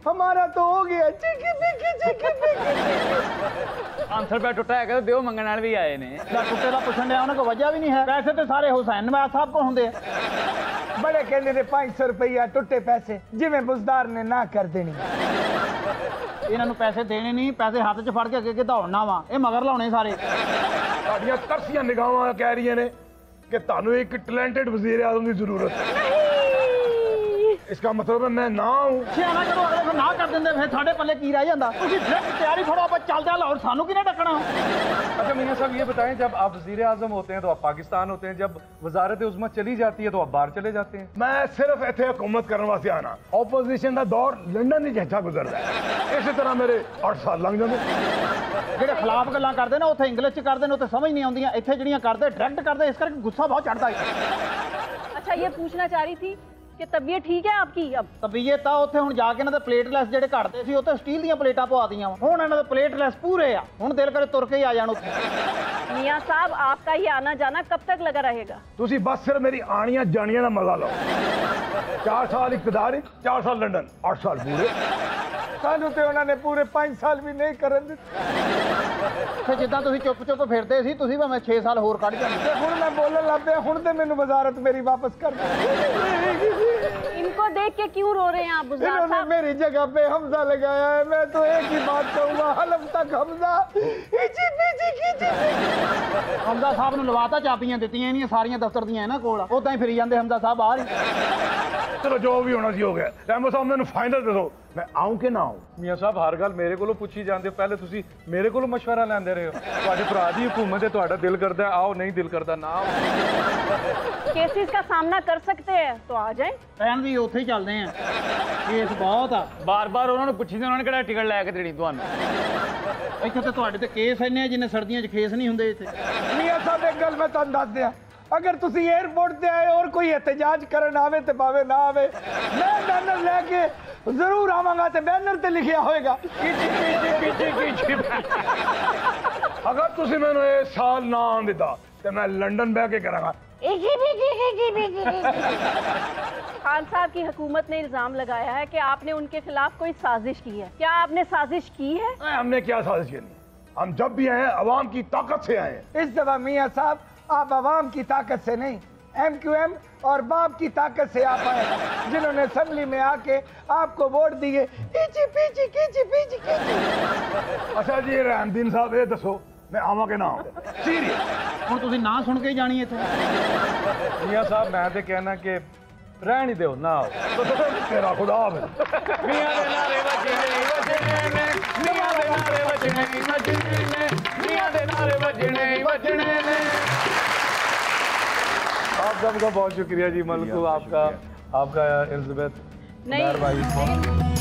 हमारा तो हो गया। ਆਨਸਰ ਪੈ ਟੁੱਟਾ ਹੈਗਾ, ਦਿਓ ਮੰਗਣ ਨਾਲ ਵੀ ਆਏ ਨੇ। ਟੁੱਟੇ ਦਾ ਪੁੱਛਣ ਡਿਆ, ਉਹਨਾਂ ਕੋਲ ਵਜ੍ਹਾ ਵੀ ਨਹੀਂ ਹੈ। ਪੈਸੇ ਤੇ ਸਾਰੇ ਹੁਸੈਨ ਨਵਾਜ਼ ਸਾਹਿਬ ਕੋਲ ਹੁੰਦੇ ਆ। बड़े कहते थे 500 रुपया टुटे पैसे जिवें बुजदार ने ना कर देनी। ਇਹਨਾਂ ਨੂੰ ਪੈਸੇ ਦੇਣੇ ਨਹੀਂ, ਪੈਸੇ ਹੱਥ 'ਚ ਫੜ ਕੇ ਅੱਗੇ ਦੌੜਨਾ ਵਾ, ਇਹ ਮਗਰ ਲਾਉਣੇ ਸਾਰੇ। ਤੁਹਾਡੀਆਂ ਤਰਸੀਆਂ ਨਿਗਾਹਾਂ ਕਹਿ ਰਹੀਆਂ ਨੇ ਕਿ ਤੁਹਾਨੂੰ ਇੱਕ ਟੈਲੈਂਟਡ ਵਜ਼ੀਰ ਆਜ਼ਮ ਦੀ ਜ਼ਰੂਰਤ ਹੈ। इसका मतलब है मैं ना हूं। ਸਿਆਣਾ ਕਰੋ, ਅਗਲੇ ਫਿਰ ਨਾ ਕਰ ਦਿੰਦੇ, ਫਿਰ ਸਾਡੇ ਪੱਲੇ ਕੀ ਰਹਿ ਜਾਂਦਾ? ਤੁਸੀਂ ਡਾਇਰੈਕਟ ਤਿਆਰੀ ਫੜੋ, ਆਪਾਂ ਚੱਲਦੇ ਆ ਲਾਹੌਰ, ਸਾਨੂੰ ਕਿਹਨੇ ਡੱਕਣਾ? अच्छा मियाँ साहब ये बताएं, जब आप वज़ीर आज़म होते हैं तो आप पाकिस्तान होते हैं, जब वजारत उज़्मा चली जाती है तो आप बाहर चले जाते हैं। मैं सिर्फ इत्थे हुकूमत करने वास्ते आना। ओपोजिशन का दौर लंदन ही अच्छा गुजरता है, इसी तरह मेरे 8 साल लंघ जाते। ਜਿਹੜੇ ਖਿਲਾਫ ਗੱਲਾਂ ਕਰਦੇ ਨੇ ਉੱਥੇ ਇੰਗਲਿਸ਼ 'ਚ ਕਰਦੇ ਨੇ, ਉੱਥੇ ਸਮਝ ਨਹੀਂ ਆਉਂਦੀਆਂ, ਇੱਥੇ ਜਿਹੜੀਆਂ ਕਰਦੇ ਡਾਇਰੈਕਟ ਕਰਦੇ, ਇਸ ਕਰਕੇ ਗੁੱਸਾ ਬਹੁਤ ਚੜਦਾ ਹੈ। अच्छा ये पूछना चाह रही थी कि तबीयत ठीक है आपकी? अब ਤਬੀਅਤ ਤਾਂ ਉੱਥੇ ਹੁਣ ਜਾ ਕੇ ਇਹਨਾਂ ਦੇ ਪਲੇਟਲੈਸ ਜਿਹੜੇ ਘਟਦੇ ਸੀ, ਉੱਥੇ ਸਟੀਲ ਦੀਆਂ ਪਲੇਟਾਂ ਪਵਾਤੀਆਂ, ਹੁਣ ਇਹਨਾਂ ਦੇ ਪਲੇਟਲੈਸ ਪੂਰੇ ਆ, ਹੁਣ ਦਿਲ ਕਰੇ ਤੁਰ ਕੇ ਹੀ ਆ ਜਾਣ ਉੱਥੇ। मियाँ साहब आपका ये आना जाना कब तक लगा रहेगा? तुसी बस सिर्फ मेरी आनियां जानियां का मजा लो। 4 साल इकतदार, 4 साल लंदन, 8 साल पूरे। सानू ते उन्होंने पूरे 5 साल भी नहीं करन दित्ते। ਫਿਰ ਜਿੱਦਾਂ ਤੁਸੀਂ ਚੁੱਪ ਚੁੱਪ ਫਿਰਦੇ ਸੀ, ਤੁਸੀਂ ਭਾਵੇਂ 6 ਸਾਲ ਹੋਰ ਕੱਢ ਜਾਂਦੇ। ਹੁਣ ਮੈਂ ਬੋਲਣ ਲੱਗ ਪਿਆ, ਹੁਣ ਤੇ ਮੈਨੂੰ ਵਜ਼ਾਰਤ ਮੇਰੀ ਵਾਪਸ ਕਰ ਦਿਓ। इनको देख के क्यों रो रहे हैं आप बुज़दार इन्होंने साहब? मेरी जगह पे हमजा लगाया है, मैं तो एक ही बात कहूंगा, हलफ तक हमजा। ਹਮਜ਼ਾ ਸਾਹਿਬ ਨੂੰ ਲਵਾਤਾ, ਚਾਬੀਆਂ ਦਿੱਤੀਆਂ ਇਹਨੀਆਂ ਸਾਰੀਆਂ ਦਫ਼ਤਰ ਦੀਆਂ ਇਹਨਾਂ ਕੋਲ, ਉਦਾਂ ਹੀ ਫਿਰੀ ਜਾਂਦੇ ਹਮਜ਼ਾ ਸਾਹਿਬ ਬਾਹਰ ਹੀ। चलो जो भी होना सी हो गया। रहमो साहब मैंने फाइनल दे दो, मैं आऊं कि ना आऊं? मियाँ साहब हर गल मेरे को पुछी जाते, पहले तुसी मेरे को मशवरा लैंदे रहे हो। तुहाडे भरा दी हुकूमत है, तुहाडा दिल करदा आओ, नहीं दिल करदा ना आओ। केसेस का सामना कर सकते हैं तो आ जाएं। ਪੈਣ ਵੀ ਉੱਥੇ ਹੀ ਚੱਲਦੇ ਆ, ਕੇਸ ਬਹੁਤ ਆ। ਬਾਰ-ਬਾਰ ਉਹਨਾਂ ਨੂੰ ਪੁੱਛੀ ਉਹਨਾਂ ਨੇ ਕਿਹੜਾ ਟਿਕਟ ਲੈ ਕੇ ਦੇਣੀ ਤੁਹਾਨੂੰ। ਇੱਥੇ ਤੇ ਤੁਹਾਡੇ ਤੇ ਕੇਸ ਇੰਨੇ ਆ ਜਿੰਨੇ ਸਰਦੀਆਂ 'ਚ ਕੇਸ ਨਹੀਂ ਹੁੰਦੇ ਇੱਥੇ। मियां साहब एक गल मैं तुहानू दस दिया, अगर तुसी एयरपोर्ट ते आए और कोई एहतजाज करन आवे ते भावे ना आवे, मैं बैनर लेके जरूर आवांगा ते बैनर ते लिखिया होएगा अगर तुसी मैनू इस साल ना आन दिता ते मैं लंदन बह के करांगा। खान साहब की हुकूमत ने इल्जाम लगाया है कि आपने उनके खिलाफ कोई साजिश की है। क्या आपने साजिश की है? हमने क्या साजिश की? हम जब भी आए अवाम की ताकत से आए। इस दफा मियां साहब आप अवाम की ताकत से नहीं, MQM और बाप की ताकत से आप आए, जिन्होंने असेंबली में आके आपको वोट दिए। अच्छा जी रहमदीन साहब ये दसो मैं आवा के ना आवा? सीरियस ਹੁਣ ਤੁਸੀਂ ਨਾ ਸੁਣ ਕੇ ਹੀ ਜਾਣੀ ਇੱਥੋਂ। मियाँ साहब मैं तो कहना कि रहने दो ना आओ। तेरा खुदा हाफिज़। ਮੀਆਂ ਦੇ ਨਾਰੇ ਵੱਜਣੇ ਨੇ, ਮੀਆਂ ਦੇ ਨਾਰੇ ਵੱਜਣੇ ਨੇ, ਮੀਆਂ ਦੇ ਨਾਰੇ ਵੱਜਣੇ ਨੇ। आप सबका बहुत शुक्रिया जी, मलकू आपका, आपका एलिज़ाबेथ नहीं, भाई।